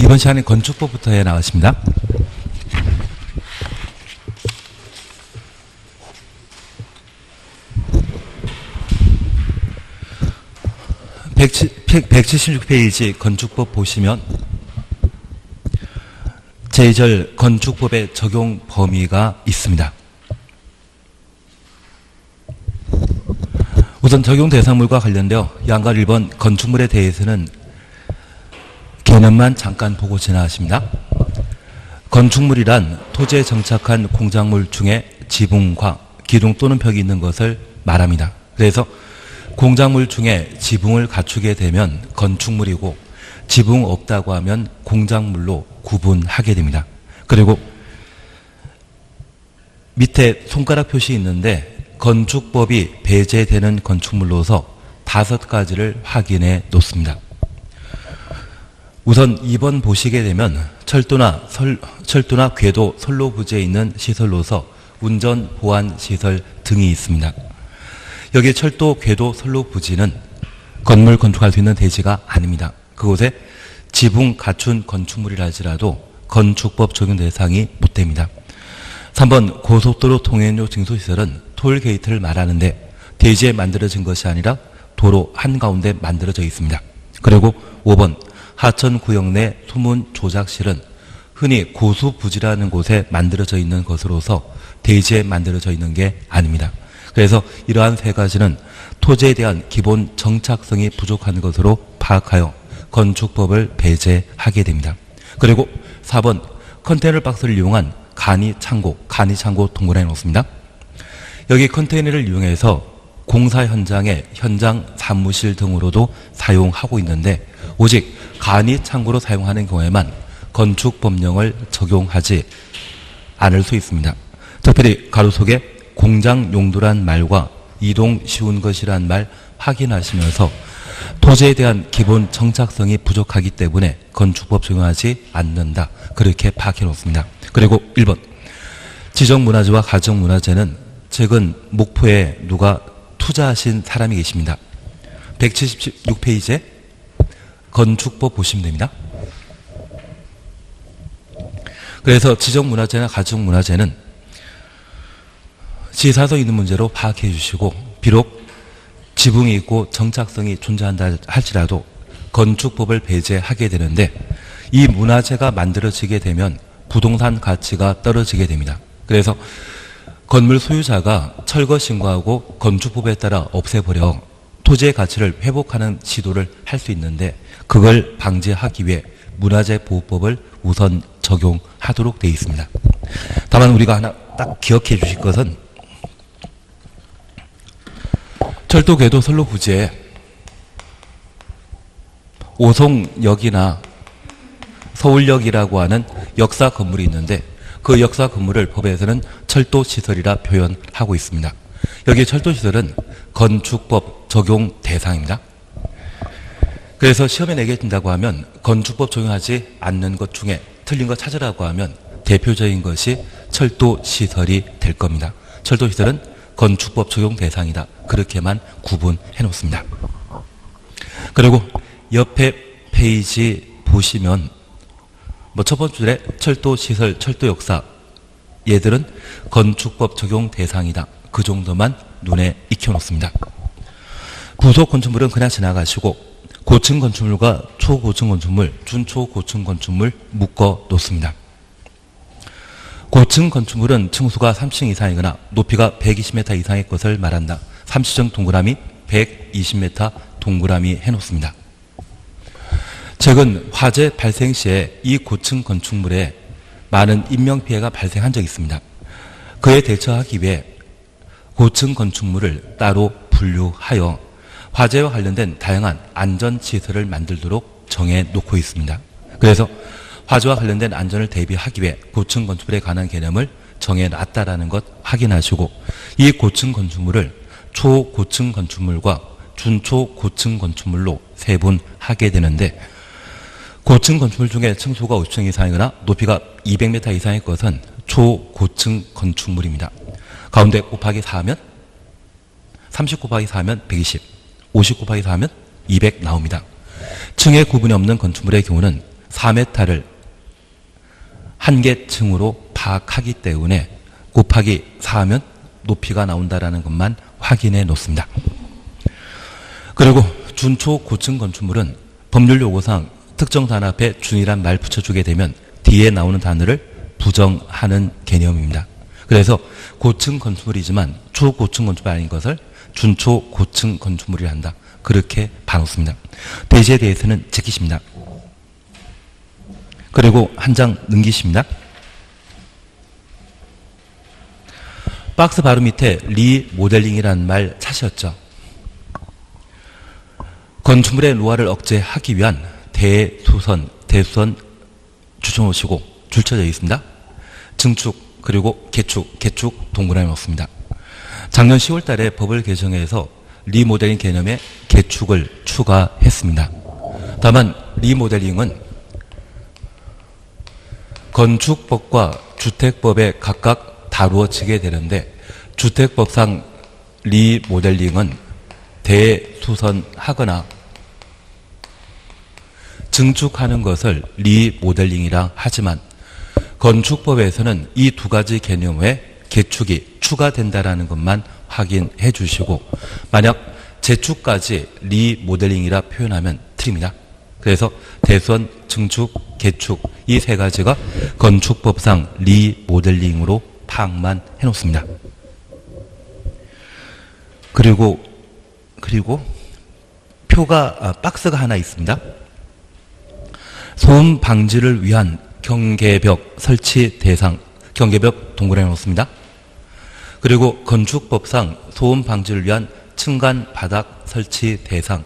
이번 시간에 건축법부터 해 나왔습니다. (176페이지) 건축법 보시면 제2절 건축법의 적용 범위가 있습니다. 우선 적용 대상물과 관련되어 양가 1번 건축물에 대해서는 개념만 잠깐 보고 지나가십니다. 건축물이란 토지에 정착한 공작물 중에 지붕과 기둥 또는 벽이 있는 것을 말합니다. 그래서 공작물 중에 지붕을 갖추게 되면 건축물이고 지붕 없다고 하면 공작물로 구분하게 됩니다. 그리고 밑에 손가락 표시 있는데 건축법이 배제되는 건축물로서 5가지를 확인해 놓습니다. 우선 2번 보시게 되면 철도나 궤도, 선로 부지에 있는 시설로서 운전 보안 시설 등이 있습니다. 여기 철도, 궤도, 선로 부지는 건물 건축할 수 있는 대지가 아닙니다. 그곳에 지붕 갖춘 건축물이라 할지라도 건축법 적용 대상이 못 됩니다. 3번 고속도로 통행료 징수시설은 톨게이트를 말하는데 대지에 만들어진 것이 아니라 도로 한가운데 만들어져 있습니다. 그리고 5번 하천구역 내 소문 조작실은 흔히 고수부지라는 곳에 만들어져 있는 것으로서 대지에 만들어져 있는 게 아닙니다. 그래서 이러한 3가지는 토지에 대한 기본 정착성이 부족한 것으로 파악하여 건축법을 배제하게 됩니다. 그리고 4번 컨테이너 박스를 이용한 간이 창고 동그라미 놓습니다. 여기 컨테이너를 이용해서 공사 현장에 현장 사무실 등으로도 사용하고 있는데 오직 간이 창고로 사용하는 경우에만 건축법령을 적용하지 않을 수 있습니다. 특별히 가로 속에 공장 용도란 말과 이동 쉬운 것이란 말 확인하시면서 토지에 대한 기본 정착성이 부족하기 때문에 건축법 적용하지 않는다. 그렇게 파악해 놓습니다. 그리고 1번 지정문화재와 가정문화재는 최근 목포에 누가 투자하신 사람이 계십니다. 176페이지에 건축법 보시면 됩니다. 그래서 지정문화재나 가정문화재는 지사서 있는 문제로 파악해 주시고 비록 지붕이 있고 정착성이 존재한다 할지라도 건축법을 배제하게 되는데 이 문화재가 만들어지게 되면 부동산 가치가 떨어지게 됩니다. 그래서 건물 소유자가 철거 신고하고 건축법에 따라 없애버려 토지의 가치를 회복하는 시도를 할 수 있는데 그걸 방지하기 위해 문화재보호법을 우선 적용하도록 되어 있습니다. 다만 우리가 하나 딱 기억해 주실 것은 철도, 궤도, 선로 부지에 오송역이나 서울역이라고 하는 역사 건물이 있는데 그 역사 건물을 법에서는 철도시설이라 표현하고 있습니다. 여기 철도시설은 건축법 적용 대상입니다. 그래서 시험에 내겠다고 하면 건축법 적용하지 않는 것 중에 틀린 거 찾으라고 하면 대표적인 것이 철도시설이 될 겁니다. 철도시설은 건축법 적용 대상이다. 그렇게만 구분해 놓습니다. 그리고 옆에 페이지 보시면 첫 번째 줄에 철도시설, 철도역사 얘들은 건축법 적용 대상이다. 그 정도만 눈에 익혀놓습니다. 부속 건축물은 그냥 지나가시고 고층 건축물과 초고층 건축물, 준초고층 건축물 묶어 놓습니다. 고층 건축물은 층수가 3층 이상이거나 높이가 120m 이상의 것을 말한다. 30층 동그라미, 120m 동그라미 해놓습니다. 최근 화재 발생 시에 이 고층 건축물에 많은 인명피해가 발생한 적이 있습니다. 그에 대처하기 위해 고층 건축물을 따로 분류하여 화재와 관련된 다양한 안전시설을 만들도록 정해놓고 있습니다. 그래서 화재와 관련된 안전을 대비하기 위해 고층 건축물에 관한 개념을 정해놨다라는 것 확인하시고 이 고층 건축물을 초고층 건축물과 준초고층 건축물로 세분하게 되는데 고층 건축물 중에 층수가 50층 이상이거나 높이가 200m 이상의 것은 초고층 건축물입니다. 가운데 곱하기 4하면 30 곱하기 4하면 120, 50 곱하기 4하면 200 나옵니다. 층의 구분이 없는 건축물의 경우는 4m를 한 개 층으로 파악하기 때문에 곱하기 4하면 높이가 나온다는 것만 확인해 놓습니다. 그리고 준초 고층 건축물은 법률 요구상 특정 단어 앞에 준이란 말 붙여주게 되면 뒤에 나오는 단어를 부정하는 개념입니다. 그래서 고층 건축물이지만 초고층 건축물이 아닌 것을 준초 고층 건축물이라 한다. 그렇게 봐놓습니다. 대지에 대해서는 지키십니다. 그리고 한 장 넘기십니다. 박스 바로 밑에 리모델링이라는 말 찾으셨죠? 건축물의 노화를 억제하기 위한 대수선 주쳐놓으시고 줄쳐져 있습니다. 증축 그리고 개축 동그라미 놓습니다. 작년 10월 달에 법을 개정해서 리모델링 개념에 개축을 추가했습니다. 다만 리모델링은 건축법과 주택법에 각각 다루어지게 되는데 주택법상 리모델링은 대수선하거나 증축하는 것을 리모델링이라 하지만 건축법에서는 이 두 가지 개념 외에 개축이 추가된다는 것만 확인해 주시고 만약 재축까지 리모델링이라 표현하면 틀립니다. 그래서 대수선, 증축, 개축 이 세 가지가 건축법상 리모델링으로 파악만 해놓습니다. 그리고 박스가 하나 있습니다. 소음 방지를 위한 경계벽 설치 대상, 경계벽 동그라미 놓습니다. 그리고 건축법상 소음 방지를 위한 층간 바닥 설치 대상,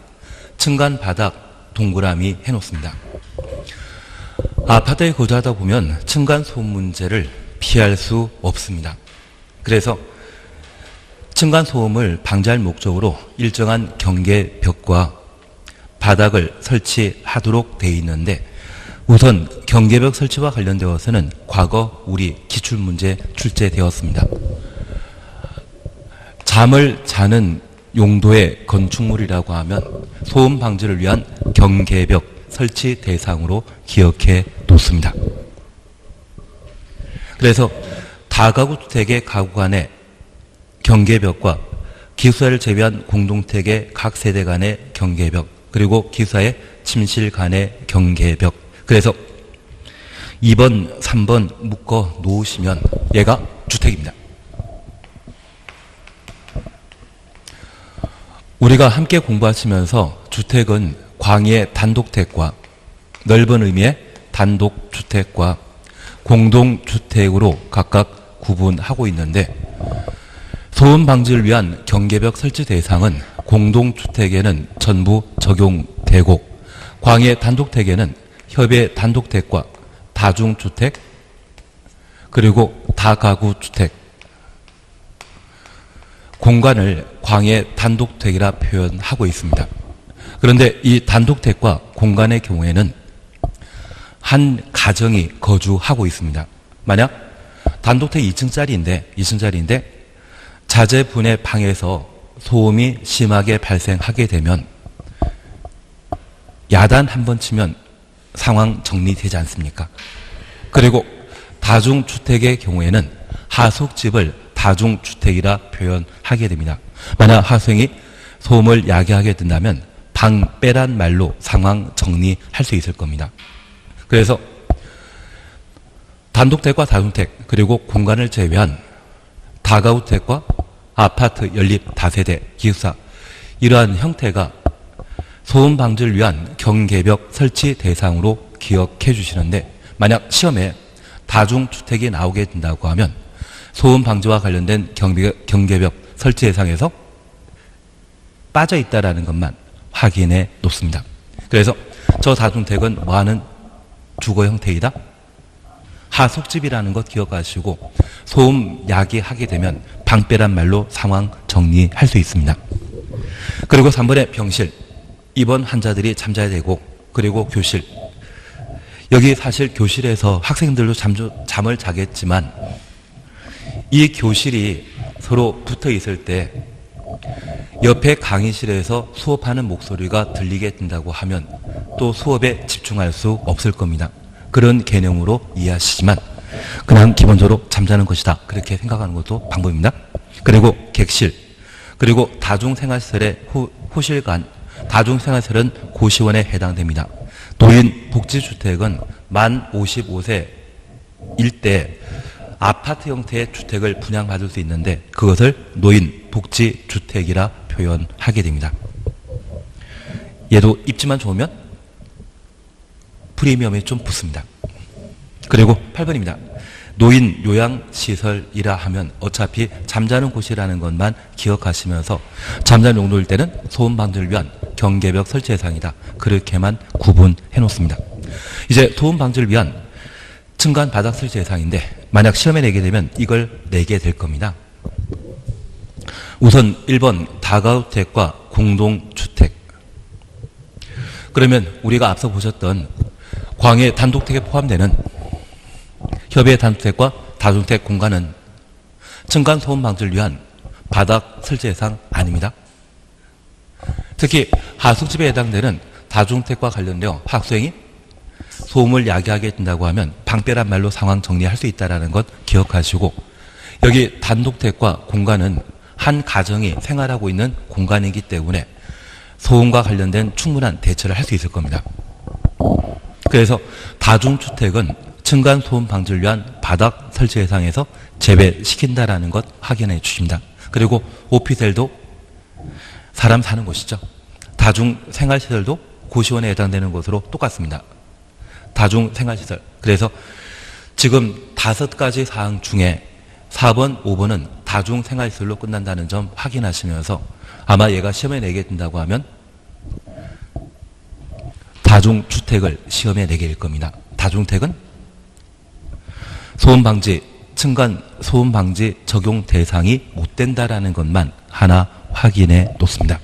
층간 바닥 동그라미 해놓습니다. 아파트에 거주하다 보면 층간 소음 문제를 피할 수 없습니다. 그래서 층간 소음을 방지할 목적으로 일정한 경계벽과 바닥을 설치하도록 되어 있는데 우선 경계벽 설치와 관련되어서는 과거 우리 기출문제 출제되었습니다. 잠을 자는 용도의 건축물이라고 하면 소음 방지를 위한 경계벽 설치 대상으로 기억해 놓습니다. 그래서 다가구 주택의 가구 간의 경계벽과 기숙사를 제외한 공동택의 각 세대 간의 경계벽 그리고 기숙사의 침실 간의 경계벽 그래서 2번, 3번 묶어 놓으시면 얘가 주택입니다. 우리가 함께 공부하시면서 주택은 광의의 단독택과 넓은 의미의 단독주택과 공동주택으로 각각 구분하고 있는데 소음 방지를 위한 경계벽 설치 대상은 공동주택에는 전부 적용되고 광의의 단독택에는 협의 단독택과 다중주택 그리고 다가구주택 공간을 광의 단독택이라 표현하고 있습니다. 그런데 이 단독택과 공간의 경우에는 한 가정이 거주하고 있습니다. 만약 단독택 2층짜리인데 자제분의 방에서 소음이 심하게 발생하게 되면 야단 한 번 치면 상황 정리되지 않습니까? 그리고 다중주택의 경우에는 하숙집을 다중주택이라 표현하게 됩니다. 만약 하수인이 소음을 야기하게 된다면 방 빼란 말로 상황 정리할 수 있을 겁니다. 그래서 단독택과 다중택 그리고 공간을 제외한 다가구택과 아파트 연립 다세대 기숙사 이러한 형태가 소음 방지를 위한 경계벽 설치 대상으로 기억해 주시는데 만약 시험에 다중주택이 나오게 된다고 하면 소음 방지와 관련된 경계벽 설치 대상에서 빠져 있다는 것만 확인해 놓습니다. 그래서 저 다중택은 뭐하는 주거 형태이다? 하숙집이라는 것 기억하시고 소음 야기하게 되면 방빼란 말로 상황 정리할 수 있습니다. 그리고 3번에 병실, 입원 환자들이 잠자야 되고 그리고 교실 여기 사실 교실에서 학생들도 잠을 자겠지만 이 교실이 서로 붙어 있을 때 옆에 강의실에서 수업하는 목소리가 들리게 된다고 하면 또 수업에 집중할 수 없을 겁니다. 그런 개념으로 이해하시지만 그냥 기본적으로 잠자는 것이다. 그렇게 생각하는 것도 방법입니다. 그리고 객실, 그리고 다중생활시설의 호실관, 다중생활시설은 고시원에 해당됩니다. 노인 복지주택은 만 55세 일대 아파트 형태의 주택을 분양받을 수 있는데 그것을 노인 복지주택이라 표현하게 됩니다. 얘도 입지만 좋으면 프리미엄이 좀 붙습니다. 그리고 8번입니다. 노인 요양시설이라 하면 어차피 잠자는 곳이라는 것만 기억하시면서 잠자는 용도일 때는 소음 방지를 위한 경계벽 설치 대상이다. 그렇게만 구분해 놓습니다. 이제 소음 방지를 위한 층간 바닥 설치 대상인데 만약 시험에 내게 되면 이걸 내게 될 겁니다. 우선 1번 다가주택과 공동주택. 그러면 우리가 앞서 보셨던 광해 단독택에 포함되는 협의 단독택과 다중택 공간은 층간 소음 방지를 위한 바닥 설치 대상 아닙니다. 특히 하숙집에 해당되는 다중택과 관련되어 학생이 소음을 야기하게 된다고 하면 방패란 말로 상황 정리할 수 있다는 것 기억하시고, 여기 단독택과 공간은 한 가정이 생활하고 있는 공간이기 때문에 소음과 관련된 충분한 대처를 할 수 있을 겁니다. 그래서 다중주택은 층간 소음 방지를 위한 바닥 설치 대상에서 제외시킨다라는 것 확인해 주십니다. 그리고 오피스텔도 사람 사는 곳이죠. 다중생활시설도 고시원에 해당되는 것으로 똑같습니다. 다중생활시설. 그래서 지금 5가지 사항 중에 4번, 5번은 다중생활시설로 끝난다는 점 확인하시면서 아마 얘가 시험에 내게 된다고 하면 다중주택을 시험에 내게 될 겁니다. 다중택은 소음방지, 층간 소음방지 적용 대상이 못 된다라는 것만 하나 확인해 놓습니다.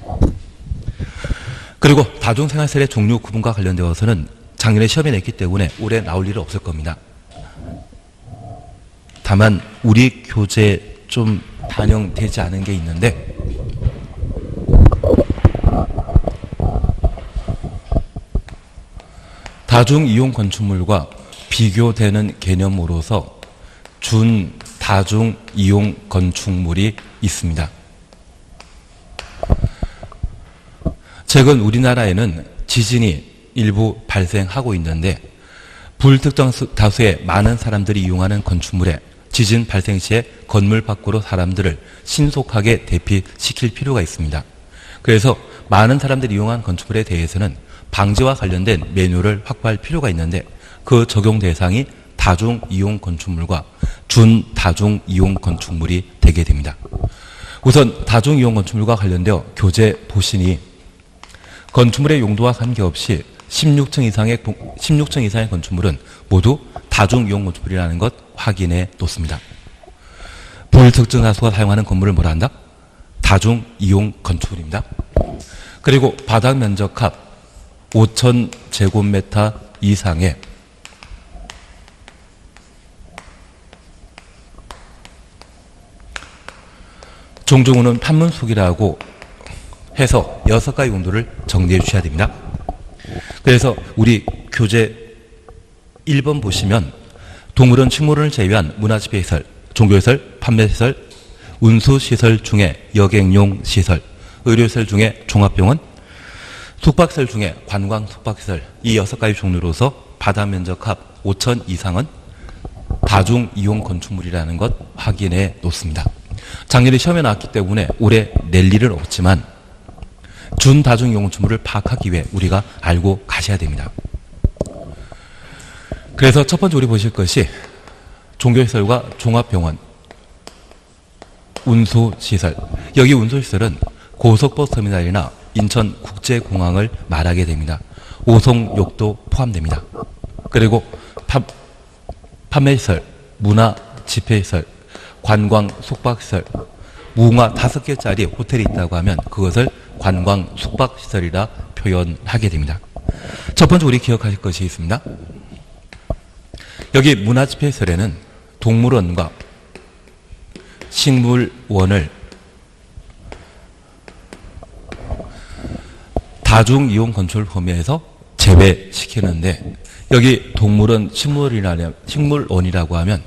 그리고 다중생활시설의 종류 구분과 관련되어서는 작년에 시험에 냈기 때문에 올해 나올 일은 없을 겁니다. 다만 우리 교재에 좀 반영되지 않은 게 있는데 다중이용 건축물과 비교되는 개념으로서 준 다중이용 건축물이 있습니다. 최근 우리나라에는 지진이 일부 발생하고 있는데 불특정 다수의 많은 사람들이 이용하는 건축물에 지진 발생 시에 건물 밖으로 사람들을 신속하게 대피시킬 필요가 있습니다. 그래서 많은 사람들이 이용한 건축물에 대해서는 방지와 관련된 매뉴얼을 확보할 필요가 있는데 그 적용 대상이 다중이용 건축물과 준다중이용 건축물이 되게 됩니다. 우선 다중이용 건축물과 관련되어 교재 보시니 건축물의 용도와 관계없이 16층 이상의 건축물은 모두 다중이용 건축물이라는 것 확인해 놓습니다. 불특정 다수가 사용하는 건물을 뭐라 한다? 다중이용 건축물입니다. 그리고 바닥 면적합 5,000제곱미터 이상의 종종우는 판문속이라고 해서 6가지 용도를 정리해 주셔야 됩니다. 그래서 우리 교재 1번 보시면 동물원, 식물원을 제외한 문화집회시설, 종교시설, 판매시설, 운수시설 중에 여객용 시설, 의료시설 중에 종합병원, 숙박시설 중에 관광 숙박시설, 이 6가지 종류로서 바닥 면적합 5,000 이상은 다중이용 건축물이라는 것 확인해 놓습니다. 작년에 시험에 나왔기 때문에 올해 낼 일은 없지만 준다중이용 건축물을 파악하기 위해 우리가 알고 가셔야 됩니다. 그래서 첫 번째 우리 보실 것이 종교시설과 종합병원, 운수시설. 여기 운수시설은 고속버스터미널이나 인천국제공항을 말하게 됩니다. 오송역도 포함됩니다. 그리고 판매시설, 문화집회시설, 관광 숙박시설, 무궁화 5개짜리 호텔이 있다고 하면 그것을 관광 숙박시설이라 표현하게 됩니다. 첫 번째 우리 기억하실 것이 있습니다. 여기 문화집회시설에는 동물원과 식물원을 다중이용 건축물 범위에서 재배시키는데 여기 동물은 식물원이라고 하면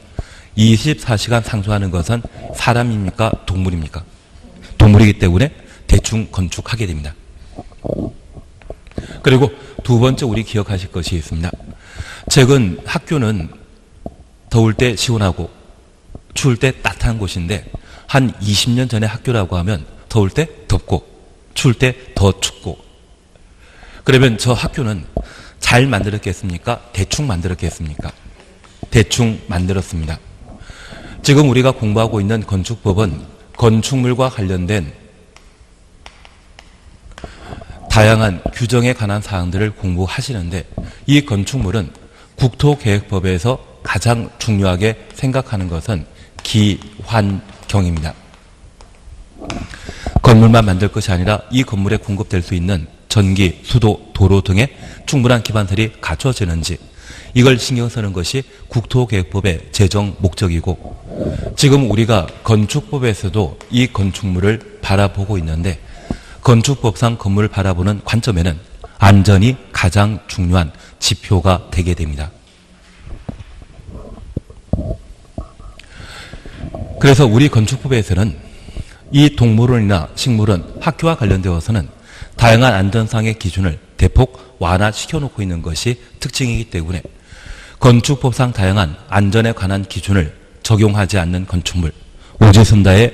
24시간 상주하는 것은 사람입니까? 동물입니까? 동물이기 때문에 대충 건축하게 됩니다. 그리고 두 번째 우리 기억하실 것이 있습니다. 최근 학교는 더울 때 시원하고 추울 때 따뜻한 곳인데 한 20년 전에 학교라고 하면 더울 때 덥고 추울 때 더 춥고, 그러면 저 학교는 잘 만들었겠습니까? 대충 만들었겠습니까? 대충 만들었습니다. 지금 우리가 공부하고 있는 건축법은 건축물과 관련된 다양한 규정에 관한 사항들을 공부하시는데 이 건축물은 국토계획법에서 가장 중요하게 생각하는 것은 기환경입니다. 건물만 만들 것이 아니라 이 건물에 공급될 수 있는 전기, 수도, 도로 등의 충분한 기반설이 갖춰지는지 이걸 신경 쓰는 것이 국토계획법의 제정 목적이고, 지금 우리가 건축법에서도 이 건축물을 바라보고 있는데 건축법상 건물을 바라보는 관점에는 안전이 가장 중요한 지표가 되게 됩니다. 그래서 우리 건축법에서는 이 동물원이나 식물원, 학교와 관련되어서는 다양한 안전상의 기준을 대폭 완화시켜 놓고 있는 것이 특징이기 때문에 건축법상 다양한 안전에 관한 기준을 적용하지 않는 건축물, 오지선다에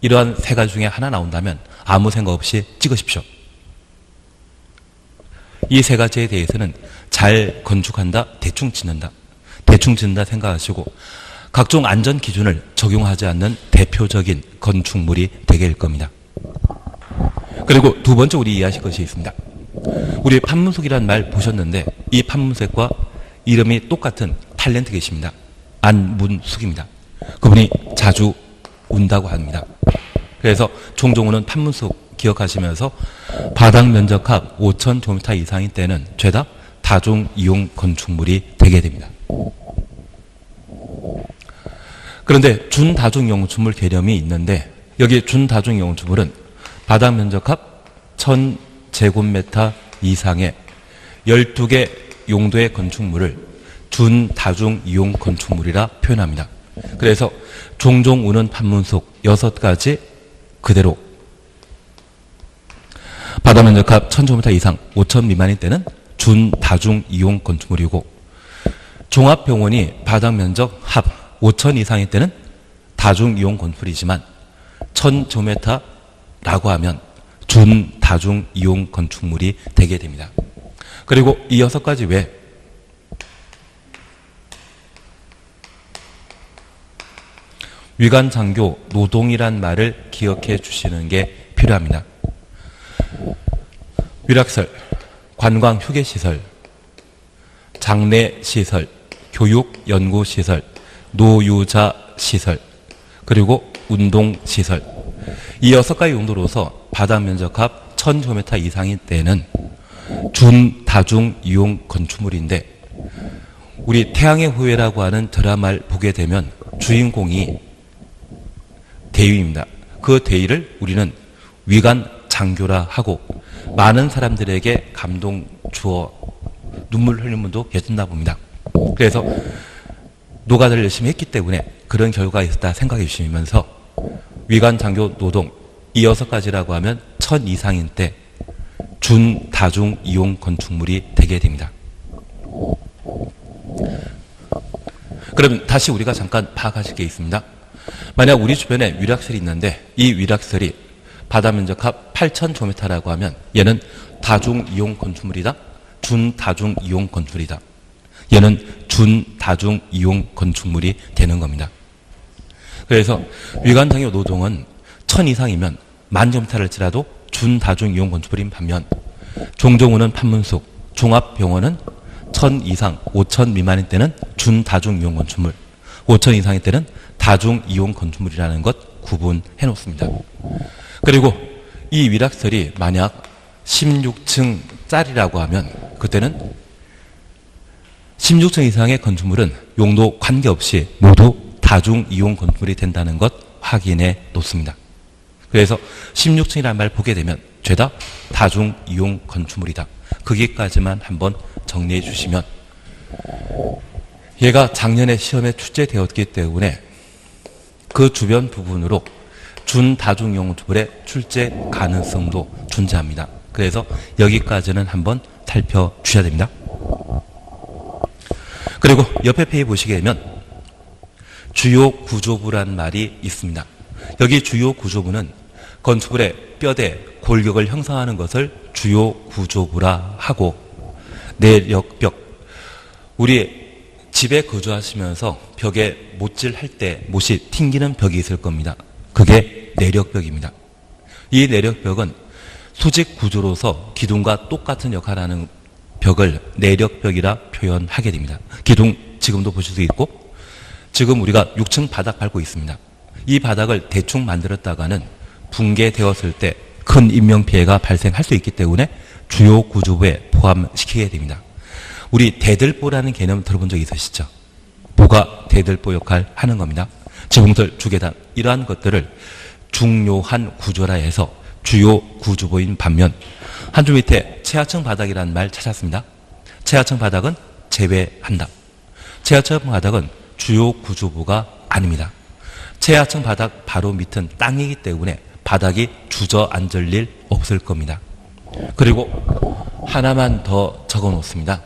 이러한 세 가지 중에 하나 나온다면 아무 생각 없이 찍으십시오. 이 세 가지에 대해서는 잘 건축한다, 대충 짓는다, 대충 짓는다 생각하시고 각종 안전 기준을 적용하지 않는 대표적인 건축물이 되게 될 겁니다. 그리고 두 번째 우리 이해하실 것이 있습니다. 우리 판문숙이라는 말 보셨는데 이 판문색과 이름이 똑같은 탤런트 계십니다. 안문숙입니다. 그분이 자주 운다고 합니다. 그래서 종종 오는 판문숙 기억하시면서 바닥 면적합 5,000제곱미터 이상인 때는 죄다 다중이용 건축물이 되게 됩니다. 그런데 준다중이용 건축물 개념이 있는데 여기 준다중이용 건축물은 바닥 면적합 1,000제곱미터 이상의 12개 용도의 건축물을 준다중이용 건축물이라 표현합니다. 그래서 종종 오는 판문숙 6가지 그대로 바닥 면적합 1,000제곱미터 이상 5,000 미만인 때는 준다중이용 건축물이고, 종합병원이 바닥 면적 합 5,000 이상일 때는 다중이용 건축물이지만 1,000제곱미터라고 하면 준다중이용 건축물이 되게 됩니다. 그리고 이 6가지 외에 위관장교 노동이란 말을 기억해 주시는 게 필요합니다. 위락설, 관광 휴게시설, 장례시설, 교육 연구시설, 노유자 시설, 그리고 운동시설, 이 6가지 용도로서 바닥 면적합 1,000제곱미터 이상인 때는 준다중이용 건축물인데, 우리 태양의 후예라고 하는 드라마를 보게 되면 주인공이 대위입니다. 그 대위를 우리는 위관장교라 하고 많은 사람들에게 감동 주어 눈물 흘리는 분도 계신다 봅니다. 그래서 노가다를 열심히 했기 때문에 그런 결과가 있었다 생각해 주시면서 위관장교 노동 이 6가지라고 하면 1,000 이상인 때 준다중이용 건축물이 되게 됩니다. 그럼 다시 우리가 잠깐 파악하실 게 있습니다. 만약 우리 주변에 위락설이 있는데 이 위락설이 바닥 면적합 8,000제곱미터라고 하면 얘는 다중이용 건축물이다, 준다중이용 건축물이다. 얘는 준다중이용 건축물이 되는 겁니다. 그래서 위관장교 노동은 1,000 이상이면 10,000제곱미터일지라도 준다중이용 건축물인 반면 종종 오는 판문숙, 종합병원은 1,000 이상, 5,000 미만인 때는 준다중이용 건축물, 5,000 이상일 때는 다중이용 건축물이라는 것 구분해 놓습니다. 그리고 이 위락설이 만약 16층짜리라고 하면 그때는 16층 이상의 건축물은 용도 관계없이 모두 다중이용 건축물이 된다는 것 확인해 놓습니다. 그래서 16층이라는 말 보게 되면 죄다 다중이용 건축물이다. 거기까지만 한번 정리해 주시면, 얘가 작년에 시험에 출제되었기 때문에 그 주변 부분으로 준다중용토불의 출제 가능성도 존재합니다. 그래서 여기까지는 한번 살펴주셔야 됩니다. 그리고 옆에 페이지 보시게 되면 주요 구조부란 말이 있습니다. 여기 주요 구조부는 건축물의 뼈대, 골격을 형성하는 것을 주요 구조부라 하고, 내력벽, 우리 집에 거주하시면서 벽에 못질할 때 못이 튕기는 벽이 있을 겁니다. 그게 내력벽입니다. 이 내력벽은 수직 구조로서 기둥과 똑같은 역할을 하는 벽을 내력벽이라 표현하게 됩니다. 기둥 지금도 보실 수 있고, 지금 우리가 6층 바닥 밟고 있습니다. 이 바닥을 대충 만들었다가는 붕괴되었을 때 큰 인명피해가 발생할 수 있기 때문에 주요 구조부에 포함시키게 됩니다. 우리 대들보라는 개념 들어본 적 있으시죠? 뭐가 대들보 역할 하는 겁니다. 지붕틀, 주계단, 이러한 것들을 중요한 구조라 해서 주요 구조부인 반면, 한 줄 밑에 최하층 바닥이라는 말 찾았습니다. 최하층 바닥은 제외한다. 최하층 바닥은 주요 구조부가 아닙니다. 최하층 바닥 바로 밑은 땅이기 때문에 바닥이 주저앉을 일 없을 겁니다. 그리고 하나만 더 적어 놓습니다.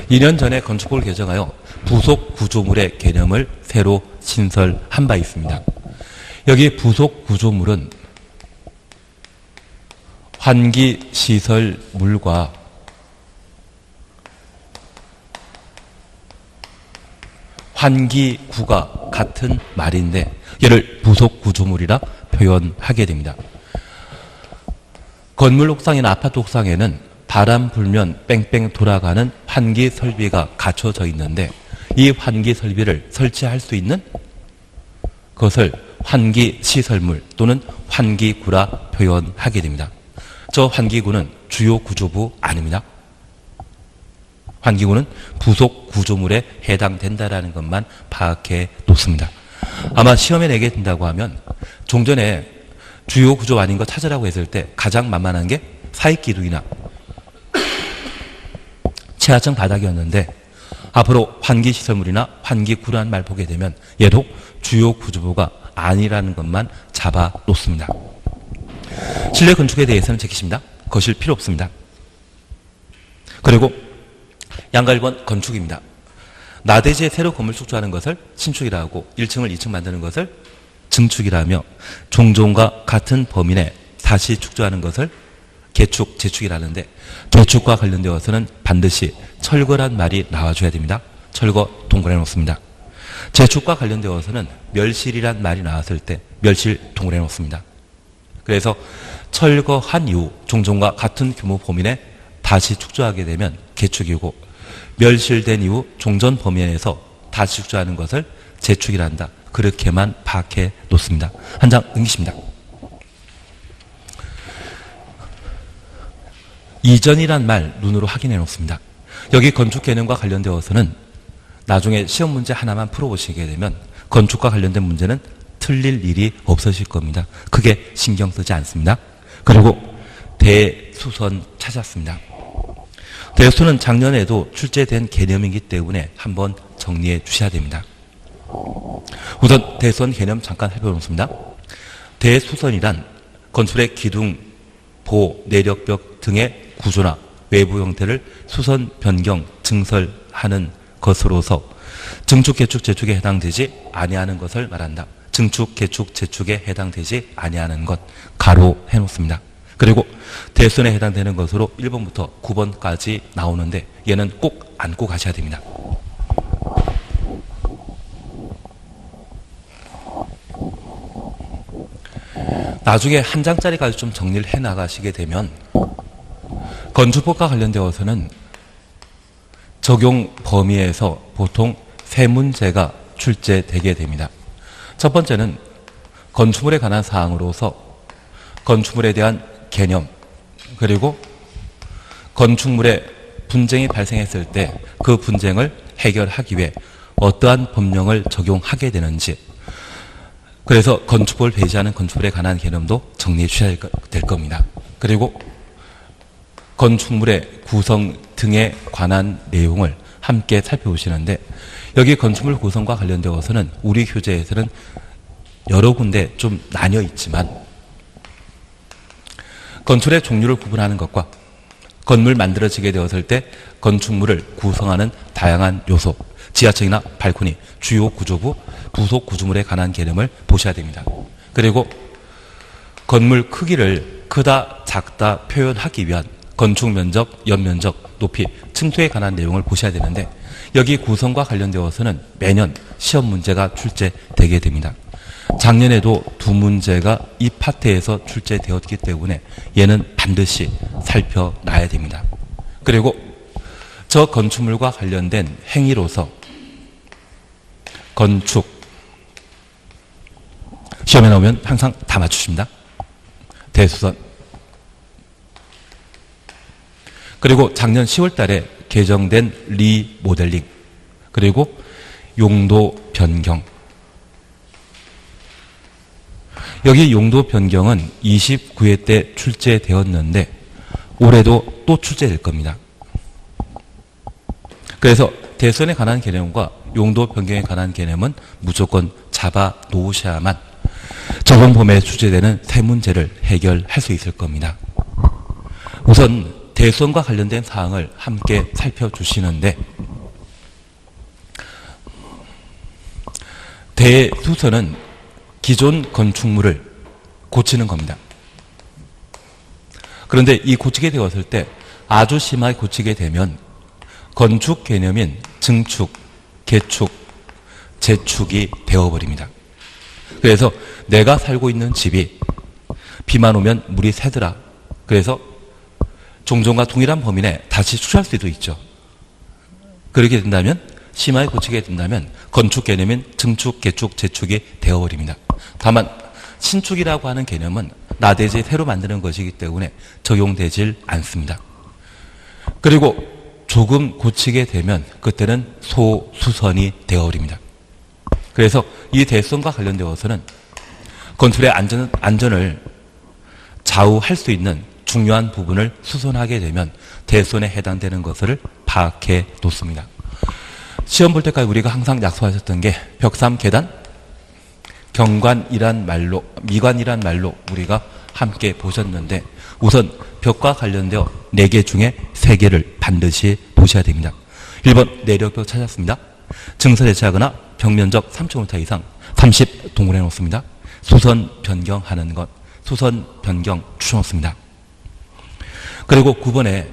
(2년) 전에 건축법을 개정하여 부속 구조물의 개념을 새로 신설한 바 있습니다. 여기 부속 구조물은 환기시설물과 환기구가 같은 말인데, 얘를 부속 구조물이라 표현하게 됩니다. 건물 옥상이나 아파트 옥상에는 바람 불면 뺑뺑 돌아가는 환기 설비가 갖춰져 있는데, 이 환기 설비를 설치할 수 있는 것을 환기 시설물 또는 환기구라 표현하게 됩니다. 저 환기구는 주요 구조부 아닙니다. 환기구는 부속 구조물에 해당된다라는 것만 파악해 놓습니다. 아마 시험에 내게 된다고 하면 종전에 주요 구조 아닌 거 찾으라고 했을 때 가장 만만한 게 사익기둥이나 최하층 바닥이었는데, 앞으로 환기시설물이나 환기구라는 말 보게 되면 얘도 주요 구조부가 아니라는 것만 잡아 놓습니다. 실내 건축에 대해서는 제키십니다. 거실 필요 없습니다. 그리고 양가 1번 건축입니다. 나대지에 새로 건물 축조하는 것을 신축이라 하고 1층을 2층 만드는 것을 증축이라며, 종종과 같은 범위 내 다시 축조하는 것을 개축, 재축이라는데, 개축과 관련되어서는 반드시 철거란 말이 나와줘야 됩니다. 철거 동그라미 놓습니다. 재축과 관련되어서는 멸실이란 말이 나왔을 때 멸실 동그라미 놓습니다. 그래서 철거한 이후 종종과 같은 규모 범위 내 다시 축조하게 되면 개축이고, 멸실된 이후 종전 범위 내에서 다시 축조하는 것을 재축이라 한다. 그렇게만 파악해 놓습니다. 한 장 넘기십니다. 이전이란 말 눈으로 확인해 놓습니다. 여기 건축 개념과 관련되어서는 나중에 시험 문제 하나만 풀어보시게 되면 건축과 관련된 문제는 틀릴 일이 없으실 겁니다. 크게 신경 쓰지 않습니다. 그리고 대수선 찾았습니다. 대수는 작년에도 출제된 개념이기 때문에 한번 정리해 주셔야 됩니다. 우선 대수선 개념 잠깐 살펴보겠습니다. 대수선이란 건축의 기둥, 보, 내력벽 등의 구조나 외부 형태를 수선, 변경, 증설하는 것으로서 증축, 개축, 재축에 해당되지 아니하는 것을 말한다. 증축, 개축, 재축에 해당되지 아니하는 것 가로 해놓습니다. 그리고 대수선에 해당되는 것으로 1번부터 9번까지 나오는데 얘는 꼭 안고 가셔야 됩니다. 나중에 한 장짜리까지 좀 정리를 해 나가시게 되면 건축법과 관련되어서는 적용 범위에서 보통 세 문제가 출제되게 됩니다. 첫 번째는 건축물에 관한 사항으로서 건축물에 대한 개념, 그리고 건축물에 분쟁이 발생했을 때 그 분쟁을 해결하기 위해 어떠한 법령을 적용하게 되는지, 그래서 건축법을 배제하는 건축물에 관한 개념도 정리해 주셔야 될 겁니다. 그리고 건축물의 구성 등에 관한 내용을 함께 살펴보시는데 여기 건축물 구성과 관련되어서는 우리 교재에서는 여러 군데 좀 나뉘어 있지만 건축의 종류를 구분하는 것과 건물 만들어지게 되었을 때 건축물을 구성하는 다양한 요소, 지하층이나 발코니, 주요 구조부, 부속 구조물에 관한 개념을 보셔야 됩니다. 그리고 건물 크기를 크다, 작다 표현하기 위한 건축 면적, 연면적, 높이, 층수에 관한 내용을 보셔야 되는데 여기 구성과 관련되어서는 매년 시험 문제가 출제되게 됩니다. 작년에도 두 문제가 이 파트에서 출제되었기 때문에 얘는 반드시 살펴놔야 됩니다. 그리고 저 건축물과 관련된 행위로서 건축 시험에 나오면 항상 다 맞추십니다. 대수선. 그리고 작년 10월 달에 개정된 리모델링. 그리고 용도 변경. 여기 용도 변경은 29회 때 출제되었는데 올해도 또 출제될 겁니다. 그래서 대선에 관한 개념과 용도 변경에 관한 개념은 무조건 잡아 놓으셔야만 저번 봄에 출제되는 세 문제를 해결할 수 있을 겁니다. 우선 대선과 관련된 사항을 함께 살펴주시는데 대수선은 기존 건축물을 고치는 겁니다. 그런데 이 고치게 되었을 때 아주 심하게 고치게 되면 건축 개념인 증축, 개축, 재축이 되어버립니다. 그래서 내가 살고 있는 집이 비만 오면 물이 새더라. 그래서 종전과 동일한 범위 내에 다시 수리할 수도 있죠. 그렇게 된다면 심하게 고치게 된다면 건축 개념인 증축, 개축, 재축이 되어버립니다. 다만 신축이라고 하는 개념은 나대지 새로 만드는 것이기 때문에 적용되질 않습니다. 그리고 조금 고치게 되면 그때는 소수선이 되어버립니다. 그래서 이 대수선과 관련되어서는 건축의 안전을 좌우할 수 있는 중요한 부분을 수선하게 되면 대수선에 해당되는 것을 파악해 놓습니다. 시험 볼 때까지 우리가 항상 약속하셨던 게 벽삼 계단, 경관이란 말로, 미관이란 말로 우리가 함께 보셨는데 우선 벽과 관련되어 4개 중에 3개를 반드시 보셔야 됩니다. 1번 내력벽 찾았습니다. 증설 해체하거나 벽면적 3.5m 이상 30 동굴해 놓습니다. 수선 변경하는 것, 수선 변경 추천 놓습니다. 그리고 9번에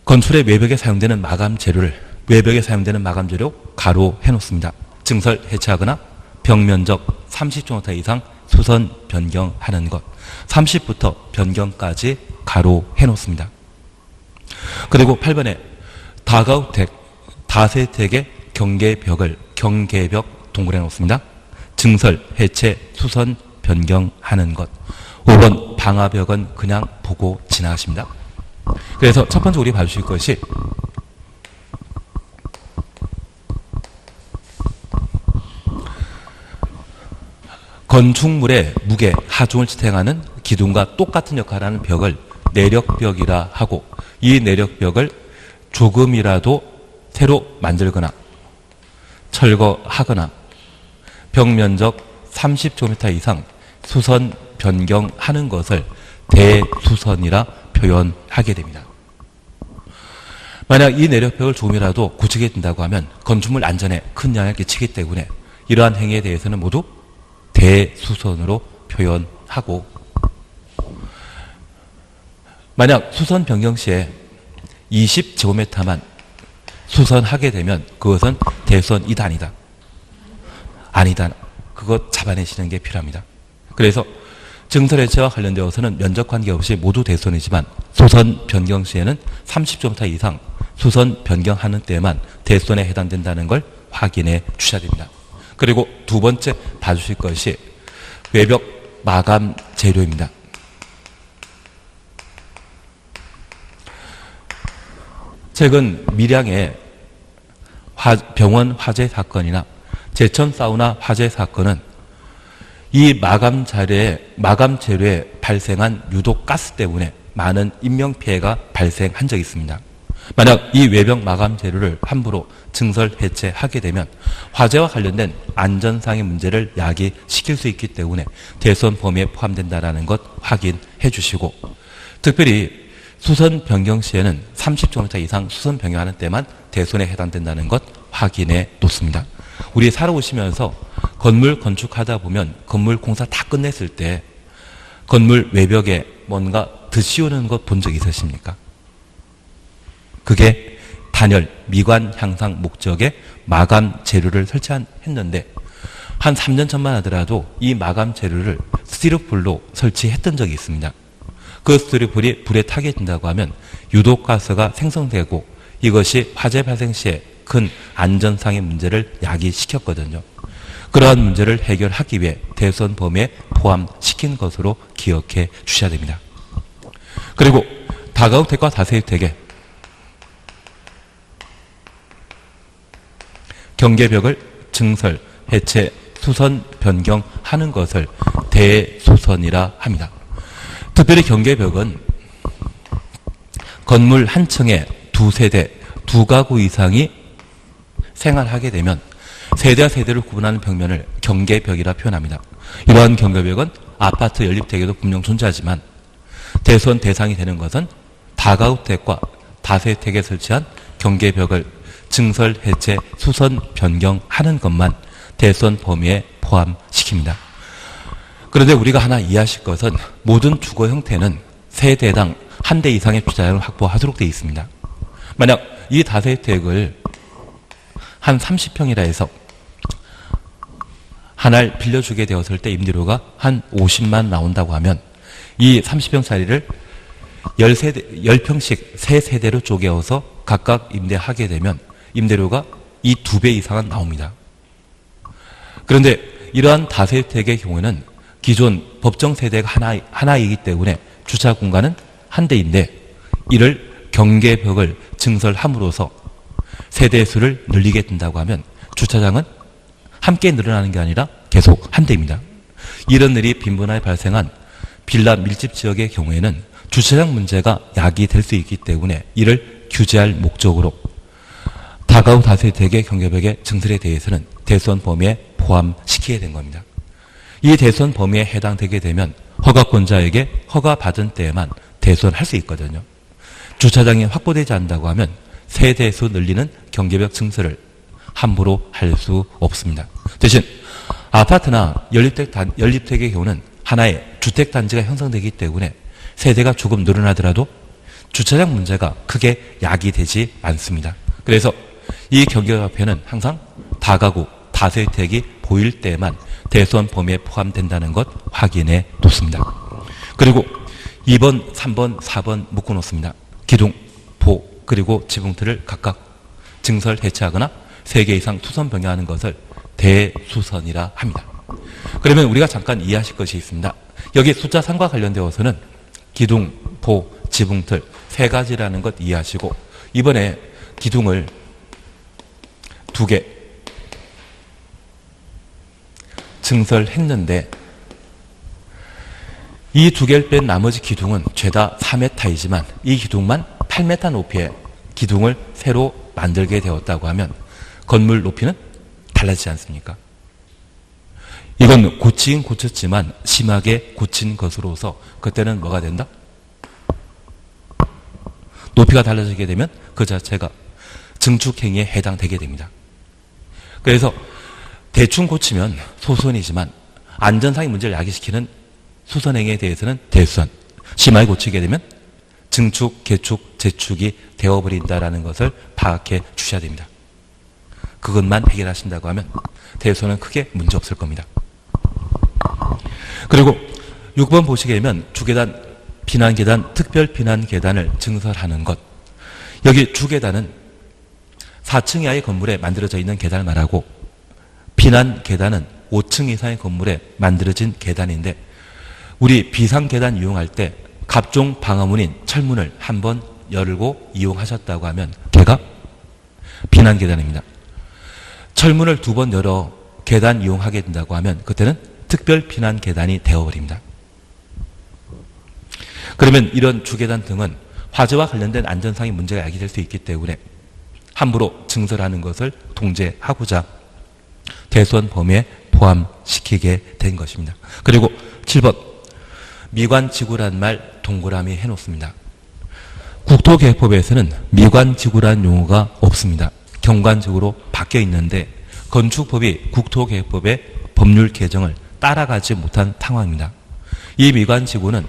건축의 외벽에 사용되는 마감 재료를 외벽에 사용되는 마감 재료 가로 해놓습니다. 증설 해체하거나 벽면적 30제곱미터 이상 수선 변경하는 것 30부터 변경까지 가로 해놓습니다. 그리고 8번에 다가우택, 다세택의 경계벽을 경계벽 동굴해 놓습니다. 증설, 해체, 수선 변경하는 것 5번 방화벽은 그냥 보고 지나가십니다. 그래서 첫 번째 우리 봐주실 것이 건축물의 무게, 하중을 지탱하는 기둥과 똑같은 역할을 하는 벽을 내력벽이라 하고 이 내력벽을 조금이라도 새로 만들거나 철거하거나 벽면적 30제곱미터 이상 수선 변경하는 것을 대수선이라 표현하게 됩니다. 만약 이 내력벽을 조금이라도 고치게 된다고 하면 건축물 안전에 큰 영향을 끼치기 때문에 이러한 행위에 대해서는 모두 대수선으로 표현하고 만약 수선 변경 시에 20제곱미터만 수선하게 되면 그것은 대수선이다 아니다. 아니다. 그것 잡아내시는 게 필요합니다. 그래서 증설 해체와 관련되어서는 면적 관계없이 모두 대수선이지만 수선 변경 시에는 30제곱미터 이상 수선 변경하는 때에만 대수선에 해당된다는 걸 확인해 주셔야 됩니다. 그리고 두 번째 봐주실 것이 외벽 마감 재료입니다. 최근 밀양의 병원 화재 사건이나 제천 사우나 화재 사건은 이 마감 재료에 발생한 유독 가스 때문에 많은 인명피해가 발생한 적이 있습니다. 만약 이 외벽 마감 재료를 함부로 증설 해체하게 되면 화재와 관련된 안전상의 문제를 야기시킬 수 있기 때문에 대손 범위에 포함된다는 것 확인해 주시고, 특별히 수선 변경 시에는 30km 이상 수선 변경하는 때만 대손에 해당된다는 것 확인해 놓습니다. 우리 살아오시면서 건물 건축하다 보면 건물 공사 다 끝냈을 때 건물 외벽에 뭔가 드시우는 것 본 적 있으십니까? 그게 단열, 미관 향상 목적의 마감 재료를 설치했는데 한 3년 전만 하더라도 이 마감 재료를 스티로폴로 설치했던 적이 있습니다. 그 스티로폴이 불에 타게 된다고 하면 유독가스가 생성되고 이것이 화재 발생 시에 큰 안전상의 문제를 야기시켰거든요. 그러한 문제를 해결하기 위해 대손 범위에 포함시킨 것으로 기억해 주셔야 됩니다. 그리고 다가구택과 다세입택에 경계벽을 증설, 해체, 수선, 변경하는 것을 대수선이라 합니다. 특별히 경계벽은 건물 한 층에 두 세대, 두 가구 이상이 생활하게 되면 세대와 세대를 구분하는 벽면을 경계벽이라 표현합니다. 이러한 경계벽은 아파트 연립택에도 분명 존재하지만 대손 대상이 되는 것은 다가구택과 다세택에 설치한 경계벽을 증설, 해체, 수선, 변경하는 것만 대손 범위에 포함시킵니다. 그런데 우리가 하나 이해하실 것은 모든 주거 형태는 세대당 한 대 이상의 주차장을 확보하도록 되어 있습니다. 만약 이 다세택을 한 30평이라 해서 하나를 빌려주게 되었을 때 임대료가 한 50만 나온다고 하면 이 30평짜리를 10평씩 3세대로 쪼개어서 각각 임대하게 되면 임대료가 이 2배 이상은 나옵니다. 그런데 이러한 다세택의 경우에는 기존 법정 세대가 하나이기 때문에 주차 공간은 한 대인데 이를 경계벽을 증설함으로써 세대 수를 늘리게 된다고 하면 주차장은 함께 늘어나는 게 아니라 계속 한 대입니다. 이런 일이 빈번하게 발생한 빌라 밀집 지역의 경우에는 주차장 문제가 야기될 수 있기 때문에 이를 규제할 목적으로 다가구 다세택의 경계벽의 증설에 대해서는 대손 범위에 포함시키게 된 겁니다. 이 대손 범위에 해당되게 되면 허가권자에게 허가받은 때에만 대손할 수 있거든요. 주차장이 확보되지 않는다고 하면 세대수 늘리는 경계벽 증설을 함부로 할 수 없습니다. 대신 아파트나 연립택의 경우는 하나의 주택단지가 형성되기 때문에 세대가 조금 늘어나더라도 주차장 문제가 크게 야기되지 않습니다. 그래서 이 경계벽에는 항상 다가구, 다세택이 보일 때만 대손 범위에 포함된다는 것 확인해 놓습니다. 그리고 2번, 3번, 4번 묶어놓습니다. 기둥, 보, 그리고 지붕틀을 각각 증설, 해체하거나 3개 이상 수선 변경하는 것을 대수선이라 합니다. 그러면 우리가 잠깐 이해하실 것이 있습니다. 여기 숫자 3과 관련되어서는 기둥, 보, 지붕틀 3가지라는 것 이해하시고 이번에 기둥을 2개 증설했는데 이 2개를 뺀 나머지 기둥은 죄다 4m이지만 이 기둥만 8m 높이의 기둥을 새로 만들게 되었다고 하면 건물 높이는 달라지지 않습니까? 이건 고치긴 고쳤지만 심하게 고친 것으로서 그때는 뭐가 된다? 높이가 달라지게 되면 그 자체가 증축행위에 해당되게 됩니다. 그래서 대충 고치면 소수선이지만 안전상의 문제를 야기시키는 수선행위에 대해서는 대수선, 심하게 고치게 되면 증축, 개축, 재축이 되어버린다는 것을 파악해 주셔야 됩니다. 그것만 해결하신다고 하면 대수선은 크게 문제 없을 겁니다. 그리고 6번 보시게 되면 주계단, 비난계단, 특별비난계단을 증설하는 것. 여기 주계단은 4층 이하의 건물에 만들어져 있는 계단을 말하고 비난계단은 5층 이상의 건물에 만들어진 계단인데 우리 비상계단 이용할 때 갑종 방화문인 철문을 한번 열고 이용하셨다고 하면 걔가 비난계단입니다. 철문을 2번 열어 계단 이용하게 된다고 하면 그때는 특별 피난 계단이 되어버립니다. 그러면 이런 주계단 등은 화재와 관련된 안전상의 문제가 야기될 수 있기 때문에 함부로 증설하는 것을 통제하고자 대수원 범위에 포함시키게 된 것입니다. 그리고 7번 미관지구란 말 동그라미 해놓습니다. 국토계획법에서는 미관지구란 용어가 없습니다. 경관적으로 바뀌어 있는데 건축법이 국토계획법의 법률 개정을 따라가지 못한 상황입니다. 이 미관지구는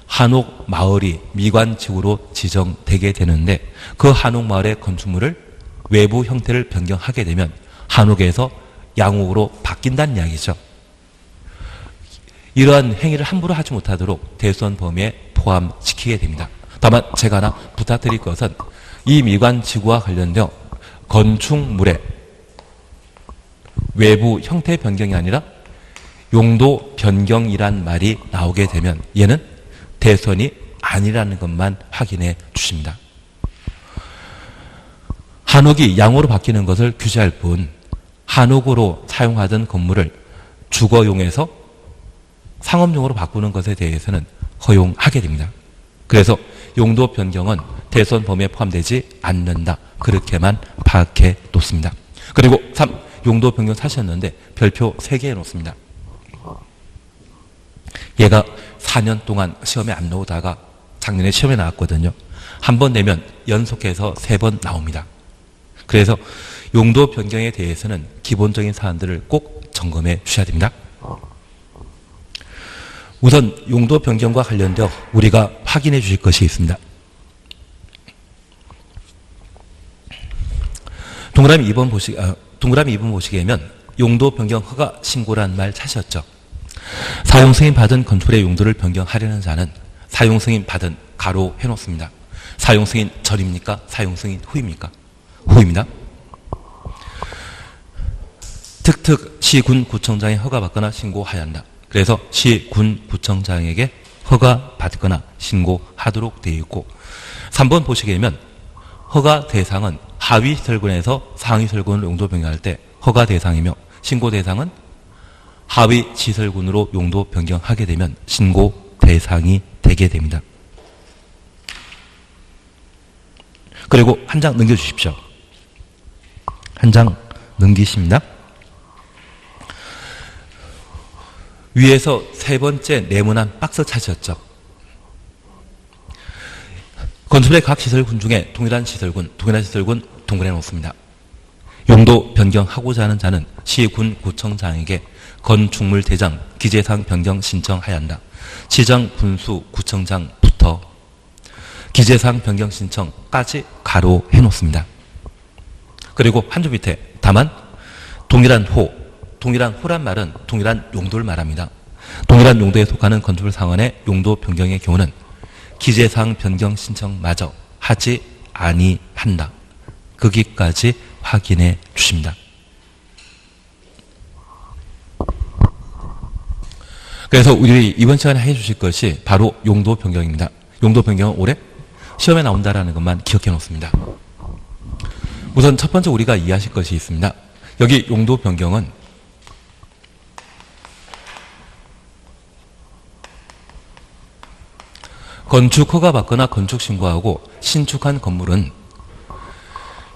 한옥 마을이 미관지구로 지정되게 되는데 그 한옥 마을의 건축물을 외부 형태를 변경하게 되면 한옥에서 양옥으로 바뀐다는 이야기죠. 이러한 행위를 함부로 하지 못하도록 대수원 범위에 포함시키게 됩니다. 다만 제가 하나 부탁드릴 것은 이 미관지구와 관련되어 건축물의 외부 형태 변경이 아니라 용도 변경이란 말이 나오게 되면 얘는 대수원이 아니라는 것만 확인해 주십니다. 한옥이 양옥으로 바뀌는 것을 규제할 뿐 한옥으로 사용하던 건물을 주거용에서 상업용으로 바꾸는 것에 대해서는 허용하게 됩니다. 그래서 용도 변경은 대수원 범위에 포함되지 않는다. 그렇게만 파악해 놓습니다. 그리고 3. 용도 변경 사셨는데 별표 3개 해놓습니다. 얘가 4년 동안 시험에 안 나오다가 작년에 시험에 나왔거든요. 한 번 내면 연속해서 3번 나옵니다. 그래서 용도 변경에 대해서는 기본적인 사안들을 꼭 점검해 주셔야 됩니다. 우선 용도 변경과 관련되어 우리가 확인해 주실 것이 있습니다. 동그라미 2번 보시게 되면 용도 변경 허가 신고란 말 찾으셨죠? 사용 승인 받은 건축물의 용도를 변경하려는 자는 사용 승인 받은 가로 해놓습니다. 사용 승인 전입니까? 사용 승인 후입니까? 후입니다. 특특 시군 구청장에 허가받거나 신고하여야 한다. 그래서 시군 구청장에게 허가받거나 신고하도록 되어 있고 3번 보시게 되면 허가 대상은 하위 시설군에서 상위 시설군을 용도 변경할 때 허가 대상이며 신고 대상은 하위 시설군으로 용도 변경하게 되면 신고 대상이 되게 됩니다. 그리고 한 장 넘겨주십시오. 한 장 넘기십니다. 위에서 3번째 네모난 박스 찾으셨죠? 건축물의 각 시설군 중에 동일한 시설군 동그래 놓습니다. 용도 변경하고자 하는 자는 시군 구청장에게 건축물 대장 기재사항 변경 신청하여야 한다. 시장 군수 구청장부터 기재사항 변경 신청까지 가로 해놓습니다. 그리고 한 줄 밑에 다만 동일한 호란 말은 동일한 용도를 말합니다. 동일한 용도에 속하는 건축물 상원의 용도 변경의 경우는 기재사항 변경 신청마저 하지 아니한다. 거기까지 확인해 주십니다. 그래서 우리 이번 시간에 해 주실 것이 바로 용도 변경입니다. 용도 변경은 올해 시험에 나온다라는 것만 기억해 놓습니다. 우선 첫 번째 우리가 이해하실 것이 있습니다. 여기 용도 변경은 건축 허가 받거나 건축 신고하고 신축한 건물은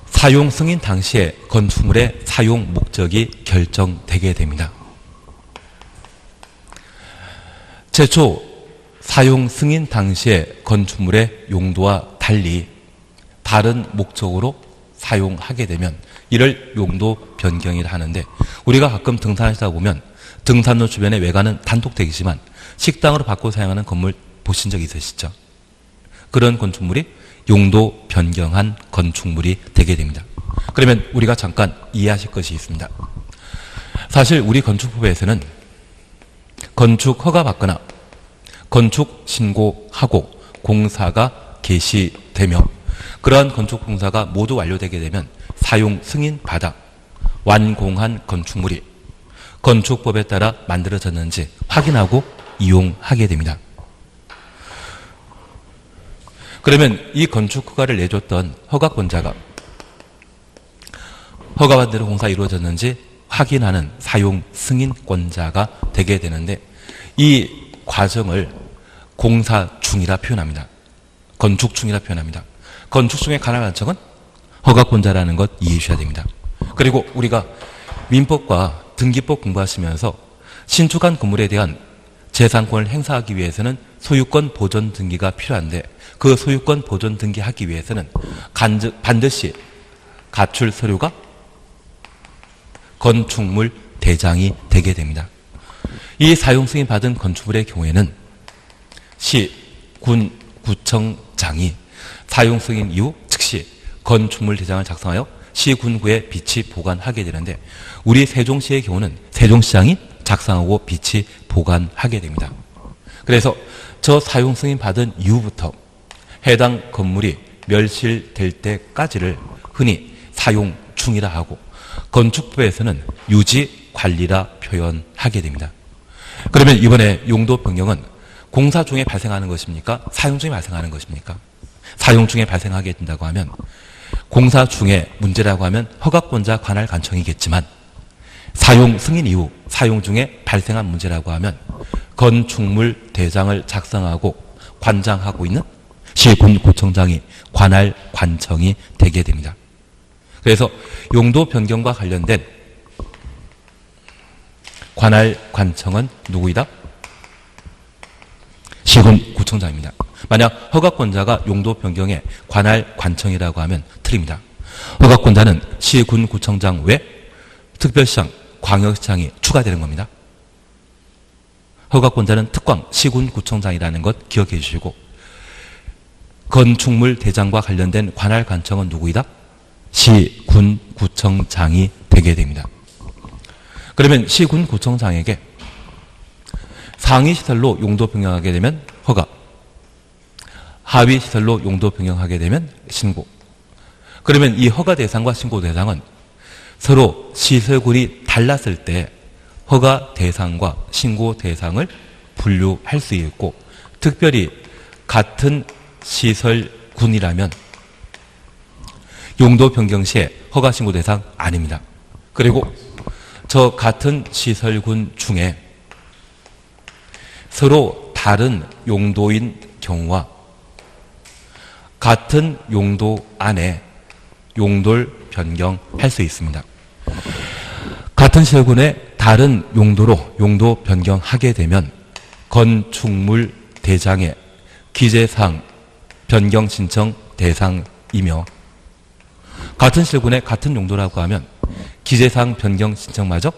사용 승인 당시에 건축물의 사용 목적이 결정되게 됩니다. 최초 사용 승인 당시에 건축물의 용도와 달리 다른 목적으로 사용하게 되면 이를 용도 변경이라 하는데 우리가 가끔 등산하시다 보면 등산로 주변의 외관은 단독되지만 식당으로 바꿔 사용하는 건물 보신 적 있으시죠? 그런 건축물이 용도 변경한 건축물이 되게 됩니다. 그러면 우리가 잠깐 이해하실 것이 있습니다. 사실 우리 건축법에서는 건축 허가 받거나 건축 신고하고 공사가 개시되며 그러한 건축 공사가 모두 완료되게 되면 사용 승인 받아 완공한 건축물이 건축법에 따라 만들어졌는지 확인하고 이용하게 됩니다. 그러면 이 건축 허가를 내줬던 허가권자가 허가받은 대로 공사 이루어졌는지 확인하는 사용 승인권자가 되게 되는데 이 과정을 공사중이라 표현합니다. 건축중이라 표현합니다. 건축중의 관할 관청은 허가권자라는 것 이해해 주셔야 됩니다. 그리고 우리가 민법과 등기법 공부하시면서 신축한 건물에 대한 재산권을 행사하기 위해서는 소유권 보존 등기가 필요한데 그 소유권 보존 등기하기 위해서는 반드시 갖출 서류가 건축물 대장이 되게 됩니다. 이 사용 승인 받은 건축물의 경우에는 시, 군, 구청장이 사용 승인 이후 즉시 건축물 대장을 작성하여 시, 군구에 비치 보관하게 되는데 우리 세종시의 경우는 세종시장이 작성하고 비치 보관하게 됩니다. 그래서 저 사용 승인 받은 이후부터 해당 건물이 멸실될 때까지를 흔히 사용 중이라 하고 건축부에서는 유지 관리라 표현하게 됩니다. 그러면 이번에 용도 변경은 공사 중에 발생하는 것입니까? 사용 중에 발생하는 것입니까? 사용 중에 발생하게 된다고 하면 공사 중에 문제라고 하면 허가권자 관할 관청이겠지만 사용 승인 이후 사용 중에 발생한 문제라고 하면 건축물 대장을 작성하고 관장하고 있는 시군구청장이 관할 관청이 되게 됩니다. 그래서 용도 변경과 관련된 관할 관청은 누구이다? 시군구청장입니다. 만약 허가권자가 용도 변경에 관할 관청이라고 하면 틀립니다. 허가권자는 시군구청장 외 특별시장, 광역시장이 추가되는 겁니다. 허가권자는 특광, 시군구청장이라는 것 기억해 주시고 건축물 대장과 관련된 관할 관청은 누구이다? 시군구청장이 되게 됩니다. 그러면 시군구청장에게 상위시설로 용도 변경하게 되면 허가, 하위시설로 용도 변경하게 되면 신고. 그러면 이 허가 대상과 신고 대상은 서로 시설군이 달랐을 때 허가 대상과 신고 대상을 분류할 수 있고 특별히 같은 시설군이라면 용도 변경 시에 허가 신고 대상 아닙니다. 그리고 저 같은 시설군 중에 서로 다른 용도인 경우와 같은 용도 안에 용도를 변경할 수 있습니다. 같은 시설군에 다른 용도로 용도 변경하게 되면 건축물 대장의 기재사항 변경 신청 대상이며 같은 시설군에 같은 용도라고 하면 기재사항 변경 신청마저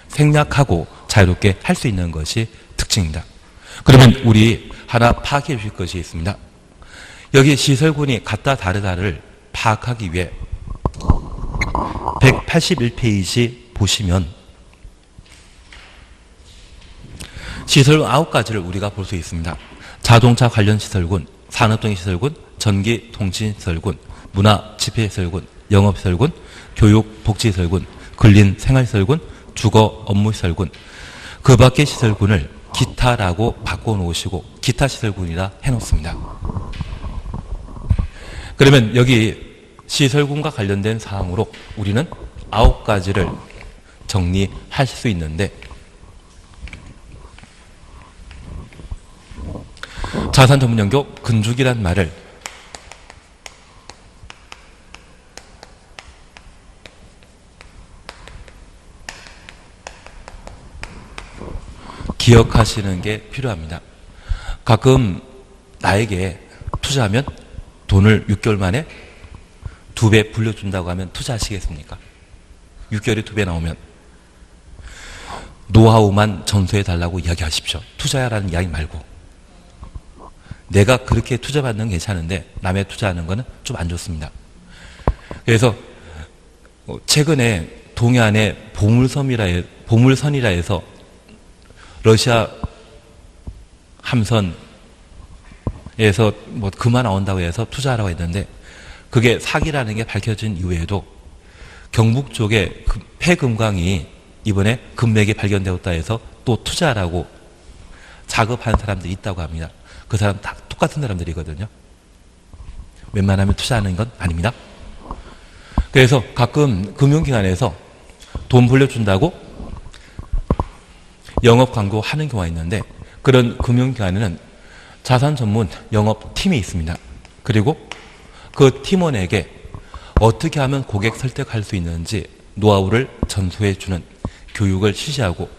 생략하고 자유롭게 할 수 있는 것이 특징입니다. 그러면 우리 하나 파악해 주실 것이 있습니다. 여기 시설군이 같다 다르다를 파악하기 위해 181페이지 보시면 시설군 9가지를 우리가 볼 수 있습니다. 자동차 관련 시설군, 산업동의 시설군, 전기 통신 시설군, 문화 집회 시설군, 영업 시설군, 교육 복지 시설군, 근린 생활 시설군, 주거 업무 시설군, 그 밖의 시설군을 기타라고 바꿔놓으시고 기타 시설군이라 해놓습니다. 그러면 여기 시설군과 관련된 사항으로 우리는 9가지를 정리할 수 있는데 자산 전문 연교 건축이란 말을 기억하시는 게 필요합니다. 가끔 나에게 투자하면 돈을 6개월 만에 2배 불려준다고 하면 투자하시겠습니까? 6개월에 2배 나오면 노하우만 전수해달라고 이야기하십시오. 투자라는 이야기 말고. 내가 그렇게 투자받는 건 괜찮은데 남의 투자하는 거는 좀 안 좋습니다. 그래서 최근에 동해안에 보물선이라 해서 러시아 함선에서 뭐 금화 나온다고 해서 투자하라고 했는데 그게 사기라는 게 밝혀진 이후에도 경북 쪽에 폐금광이 이번에 금맥이 발견되었다 해서 또 투자하라고 작업하는 사람들이 있다고 합니다. 그 사람 다 똑같은 사람들이거든요. 웬만하면 투자하는 건 아닙니다. 그래서 가끔 금융기관에서 돈 불려준다고 영업 광고하는 경우가 있는데 그런 금융기관에는 자산 전문 영업팀이 있습니다. 그리고 그 팀원에게 어떻게 하면 고객 설득할 수 있는지 노하우를 전수해 주는 교육을 실시하고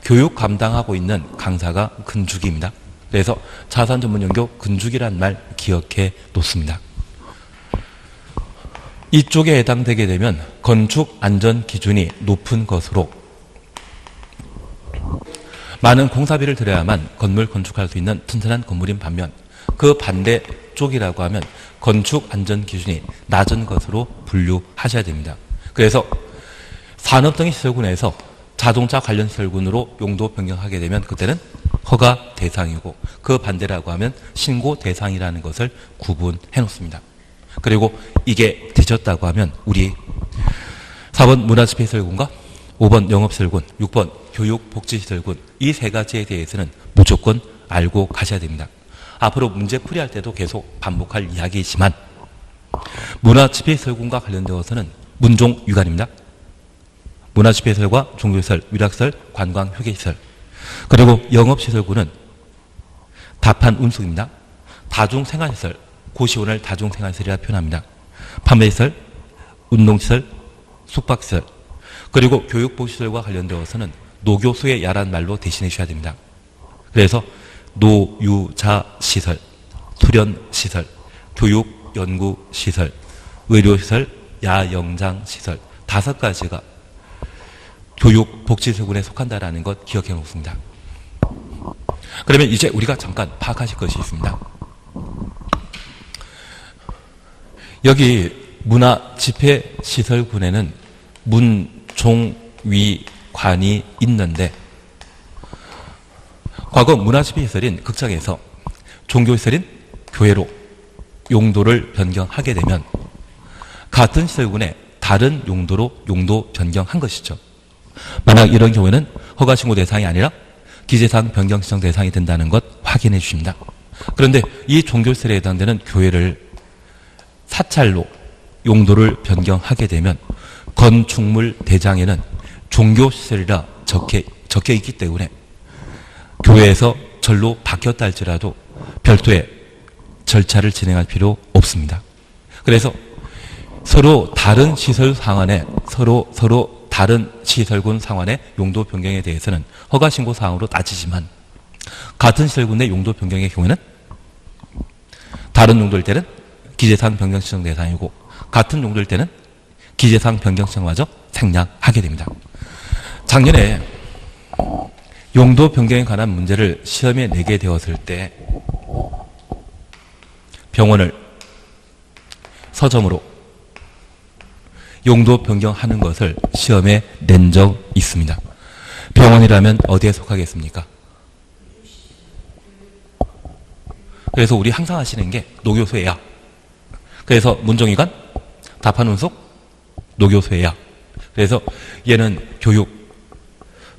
교육 감당하고 있는 강사가 근죽입니다. 그래서 자산 전문 연교 근죽이란 말 기억해 놓습니다. 이쪽에 해당되게 되면 건축 안전 기준이 높은 것으로 많은 공사비를 들여야만 건물 건축할 수 있는 튼튼한 건물인 반면 그 반대쪽이라고 하면 건축 안전 기준이 낮은 것으로 분류하셔야 됩니다. 그래서 산업 등 시설군에서 자동차 관련 시설군으로 용도 변경하게 되면 그때는 허가 대상이고 그 반대라고 하면 신고 대상이라는 것을 구분해 놓습니다. 그리고 이게 되셨다고 하면 우리 4번 문화집회시설군과 5번 영업시설군, 6번 교육복지시설군 이 세 가지에 대해서는 무조건 알고 가셔야 됩니다. 앞으로 문제 풀이할 때도 계속 반복할 이야기이지만 문화집회시설군과 관련되어서는 문종 유관입니다. 문화집회시설과 종교시설, 위락시설, 관광휴게시설 그리고 영업시설군은 다판 운송입니다. 다중생활시설, 고시원을 다중생활시설이라 표현합니다. 판매시설, 운동시설, 숙박시설 그리고 교육복지시설과 관련되어서는 노교수의 야란 말로 대신해 주셔야 됩니다. 그래서 노유자시설, 수련시설, 교육연구시설, 의료시설, 야영장시설 5가지가 교육복지시설군에 속한다라는 것 기억해 놓습니다. 그러면 이제 우리가 잠깐 파악하실 것이 있습니다. 여기 문화집회시설군에는 문종위관이 있는데 과거 문화집회시설인 극장에서 종교시설인 교회로 용도를 변경하게 되면 같은 시설군에 다른 용도로 용도 변경한 것이죠. 만약 이런 경우에는 허가신고 대상이 아니라 기재사항 변경 신청 대상이 된다는 것 확인해 주십니다. 그런데 이 종교시설에 해당되는 교회를 사찰로 용도를 변경하게 되면 건축물 대장에는 종교시설이라 적혀 있기 때문에 교회에서 절로 바뀌었다 할지라도 별도의 절차를 진행할 필요 없습니다. 그래서 서로 다른 시설 상환에 서로 다른 시설군 상환의 용도 변경에 대해서는 허가신고 사항으로 따지지만 같은 시설군 내 용도 변경의 경우에는 다른 용도일 때는 기재사항 변경 신청 대상이고 같은 용도일 때는 기재사항 변경 신청마저 생략하게 됩니다. 작년에 용도 변경에 관한 문제를 시험에 내게 되었을 때 병원을 서점으로 용도 변경하는 것을 시험에 낸 적 있습니다. 병원이라면 어디에 속하겠습니까? 그래서 우리 항상 하시는 게 노교소예요. 그래서 문종위관, 다판운속, 노교소예요. 그래서 얘는 교육,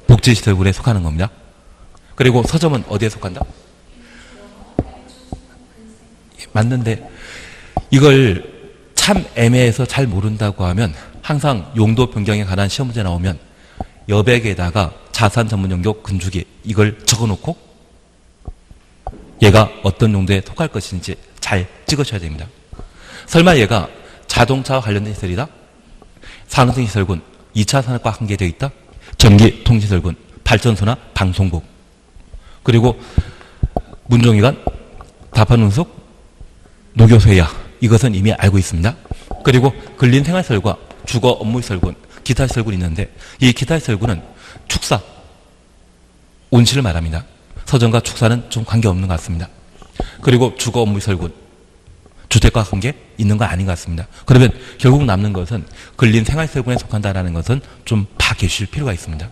복지시설군에 속하는 겁니다. 그리고 서점은 어디에 속한다? 맞는데 이걸 참 애매해서 잘 모른다고 하면 항상 용도 변경에 관한 시험 문제 나오면 여백에다가 자산 전문 용도 근주기 이걸 적어놓고 얘가 어떤 용도에 속할 것인지 잘 찍으셔야 됩니다. 설마 얘가 자동차와 관련된 시설이다? 산업시설군, 2차 산업과 한계되어 있다? 전기통신시설군, 발전소나 방송국 그리고 문종위관, 다판운석, 노교소야 이것은 이미 알고 있습니다. 그리고 근린생활시설과 주거 업무시설군, 기타 시설군이 있는데 이 기타 시설군은 축사, 온실을 말합니다. 서점과 축사는 좀 관계없는 것 같습니다. 그리고 주거 업무시설군, 주택과 관계 있는 거 아닌 것 같습니다. 그러면 결국 남는 것은 근린생활시설군에 속한다는 것은 좀 파악해 주실 필요가 있습니다.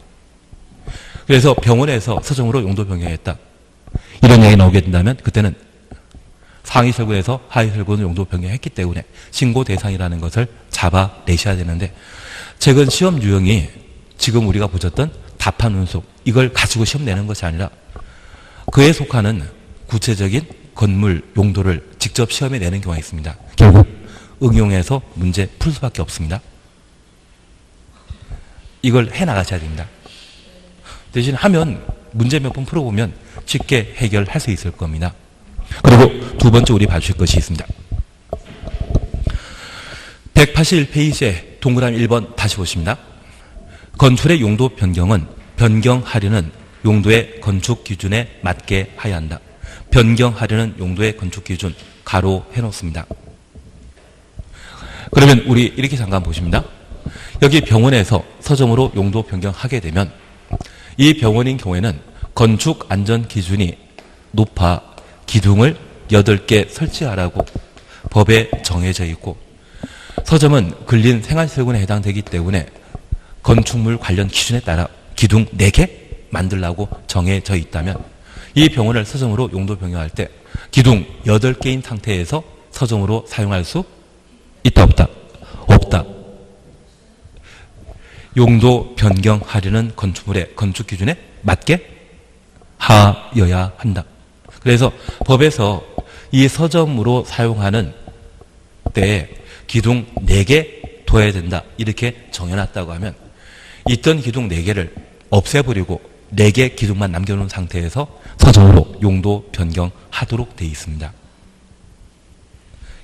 그래서 병원에서 서점으로 용도 변경했다. 이런 얘기 나오게 된다면 그때는 상위시설군에서 하위시설군을 용도 변경했기 때문에 신고 대상이라는 것을 잡아내셔야 되는데 최근 시험 유형이 지금 우리가 보셨던 다판운속 이걸 가지고 시험 내는 것이 아니라 그에 속하는 구체적인 건물 용도를 직접 시험에 내는 경우가 있습니다. 결국 응용해서 문제 풀 수밖에 없습니다. 이걸 해 나가셔야 됩니다. 대신 하면 문제 몇 번 풀어보면 쉽게 해결할 수 있을 겁니다. 그리고 두 번째 우리 봐주실 것이 있습니다. 181페이지에 동그라미 1번 다시 보십니다. 건축의 용도 변경은 변경하려는 용도의 건축 기준에 맞게 하여야 한다. 변경하려는 용도의 건축 기준 가로 해놓습니다. 그러면 우리 이렇게 잠깐 보십니다. 여기 병원에서 서점으로 용도 변경하게 되면 이 병원인 경우에는 건축 안전 기준이 높아 기둥을 8개 설치하라고 법에 정해져 있고 서점은 근린 생활시설군에 해당되기 때문에 건축물 관련 기준에 따라 기둥 4개 만들라고 정해져 있다면 이 병원을 서점으로 용도 변경할 때 기둥 8개인 상태에서 서점으로 사용할 수 있다 없다? 없다. 용도 변경하려는 건축물의 건축 기준에 맞게 하여야 한다. 그래서 법에서 이 서점으로 사용하는 때에 기둥 4개 둬야 된다. 이렇게 정해놨다고 하면 있던 기둥 4개를 없애버리고 4개 기둥만 남겨놓은 상태에서 서점으로 용도 변경하도록 되어 있습니다.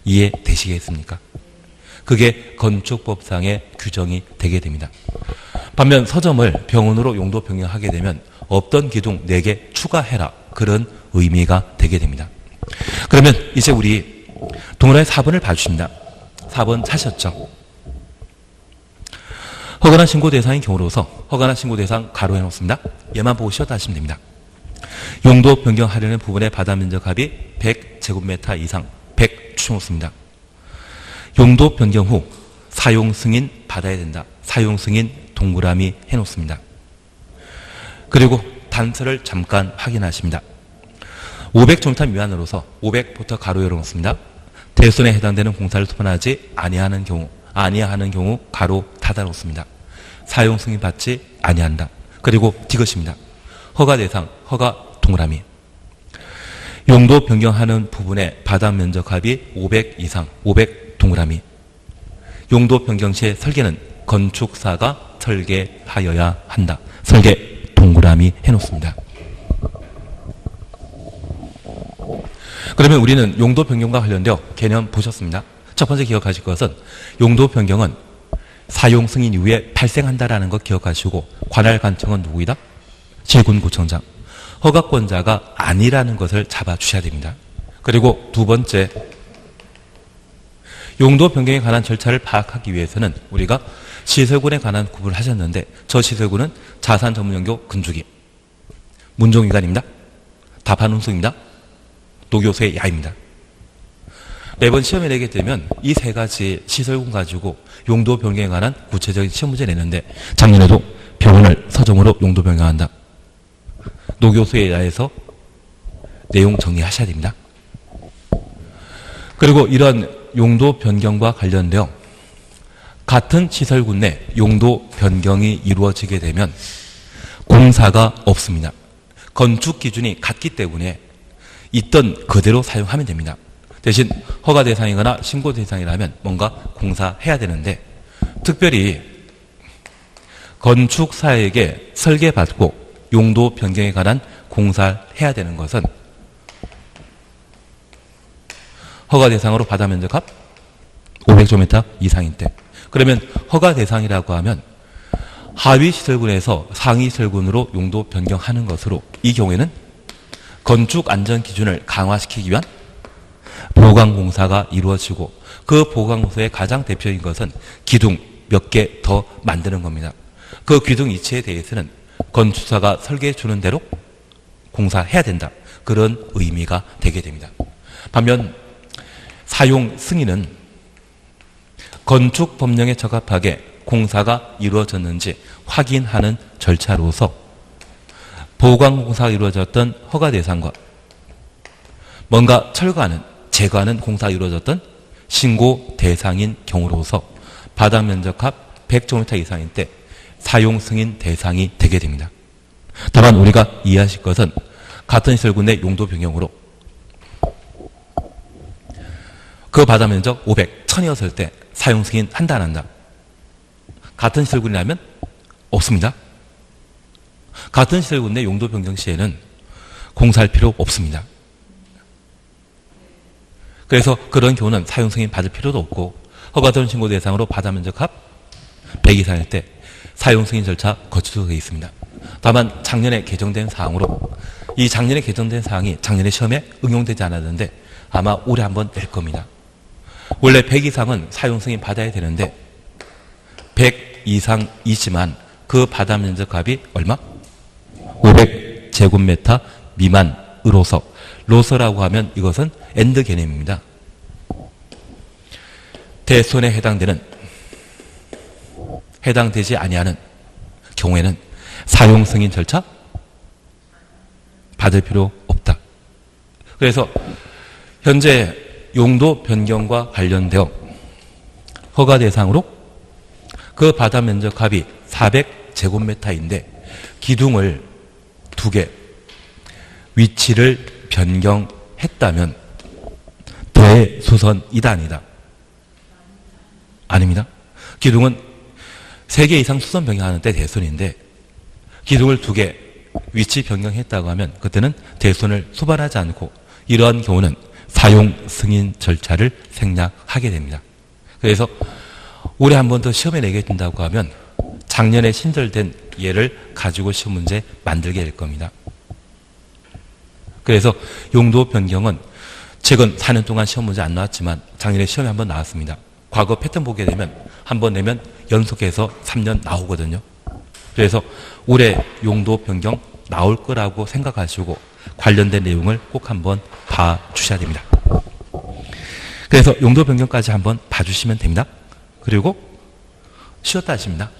이해되시겠습니까? 그게 건축법상의 규정이 되게 됩니다. 반면 서점을 병원으로 용도 변경하게 되면 없던 기둥 4개 추가해라. 그런 의미가 되게 됩니다. 그러면 이제 우리 동그라미 4번을 봐주십니다. 4번 찾으셨죠? 허가나 신고 대상인 경우로서 허가나 신고 대상 가로 해놓습니다. 얘만 보고 쉬었다 하시면 됩니다. 용도 변경하려는 부분의 바다 면적 합이 100제곱미터 이상 100 추놓습니다. 용도 변경 후 사용 승인 받아야 된다. 사용 승인 동그라미 해놓습니다. 그리고 단서를 잠깐 확인하십니다. 500제곱미터 미만으로서 500부터 가로 열어놓습니다. 대손에 해당되는 공사를 수반하지 아니하는 경우 가로 닫아놓습니다. 사용 승인 받지 아니한다. 그리고 디귿입니다. 허가 대상, 허가 동그라미. 용도 변경하는 부분의 바닥 면적 합이 500 이상, 500 동그라미. 용도 변경 시의 설계는 건축사가 설계하여야 한다. 설계 동그라미 해놓습니다. 그러면 우리는 용도 변경과 관련되어 개념 보셨습니다. 첫 번째 기억하실 것은 용도 변경은 사용 승인 이후에 발생한다라는 것 기억하시고 관할 관청은 누구이다? 시군구청장. 허가권자가 아니라는 것을 잡아주셔야 됩니다. 그리고 두 번째, 용도 변경에 관한 절차를 파악하기 위해서는 우리가 시설군에 관한 구분을 하셨는데 저 시설군은 자산 전문 연구 건축이 문종기관입니다. 답한운송입니다. 노교수의 야입니다. 매번 시험에 내게 되면 이 세 가지 시설군 가지고 용도 변경에 관한 구체적인 시험 문제 내는데 작년에도 병원을 서점으로 용도 변경한다. 노교수의 야에서 내용 정리하셔야 됩니다. 그리고 이런 용도 변경과 관련되어 같은 시설군 내 용도 변경이 이루어지게 되면 공사가 없습니다. 건축 기준이 같기 때문에 있던 그대로 사용하면 됩니다. 대신 허가 대상이거나 신고 대상이라면 뭔가 공사해야 되는데 특별히 건축사에게 설계받고 용도 변경에 관한 공사를 해야 되는 것은 허가 대상으로 바다 면적합 500제곱미터 이상인 때. 그러면 허가 대상이라고 하면 하위 시설군에서 상위 시설군으로 용도 변경하는 것으로 이 경우에는 건축 안전 기준을 강화시키기 위한 보강공사가 이루어지고 그 보강공사의 가장 대표적인 것은 기둥 몇 개 더 만드는 겁니다. 그 기둥 이치에 대해서는 건축사가 설계해 주는 대로 공사해야 된다. 그런 의미가 되게 됩니다. 반면 사용 승인은 건축 법령에 적합하게 공사가 이루어졌는지 확인하는 절차로서 보강공사가 이루어졌던 허가 대상과 뭔가 철거하는, 제거하는 공사가 이루어졌던 신고 대상인 경우로서 바닥 면적합 100제곱미터 이상인 때 사용 승인 대상이 되게 됩니다. 다만 우리가 이해하실 것은 같은 시설군 내 용도 변경으로 그 바닥 면적 500, 1000이었을 때 사용 승인 한다 안 한다. 같은 시설군이라면 없습니다. 같은 시설군의 용도 변경 시에는 공사할 필요 없습니다. 그래서 그런 경우는 사용 승인 받을 필요도 없고 허가도론 신고 대상으로 바다 면적합 100 이상일 때 사용 승인 절차 거치도 되어 있습니다. 다만 작년에 개정된 사항으로 이 작년에 개정된 사항이 작년에 시험에 응용되지 않았는데 아마 올해 한번 낼 겁니다. 원래 100 이상은 사용 승인 받아야 되는데 100 이상이지만 그 바다 면적합이 얼마? 500제곱미터 미만으로서 로서라고 하면 이것은 엔드 개념입니다. 대손에 해당되지 아니하는 경우에는 사용 승인 절차 받을 필요 없다. 그래서 현재 용도 변경과 관련되어 허가 대상으로 그 바다 면적합이 400제곱미터인데 기둥을 2개 위치를 변경했다면 대수선이다 아니다? 아닙니다. 기둥은 3개 이상 수선 변경하는 때 대손인데 기둥을 2개 위치 변경했다고 하면 그때는 대손을 수반하지 않고 이러한 경우는 사용 승인 절차를 생략하게 됩니다. 그래서 올해 한 번 더 시험에 내게 된다고 하면 작년에 신설된 예를 가지고 시험 문제 만들게 될 겁니다. 그래서 용도 변경은 최근 4년 동안 시험 문제 안 나왔지만 작년에 시험에 한 번 나왔습니다. 과거 패턴 보게 되면 한 번 내면 연속해서 3년 나오거든요. 그래서 올해 용도 변경 나올 거라고 생각하시고 관련된 내용을 꼭 한번 봐주셔야 됩니다. 그래서 용도 변경까지 한번 봐주시면 됩니다. 그리고 쉬었다 하십니다.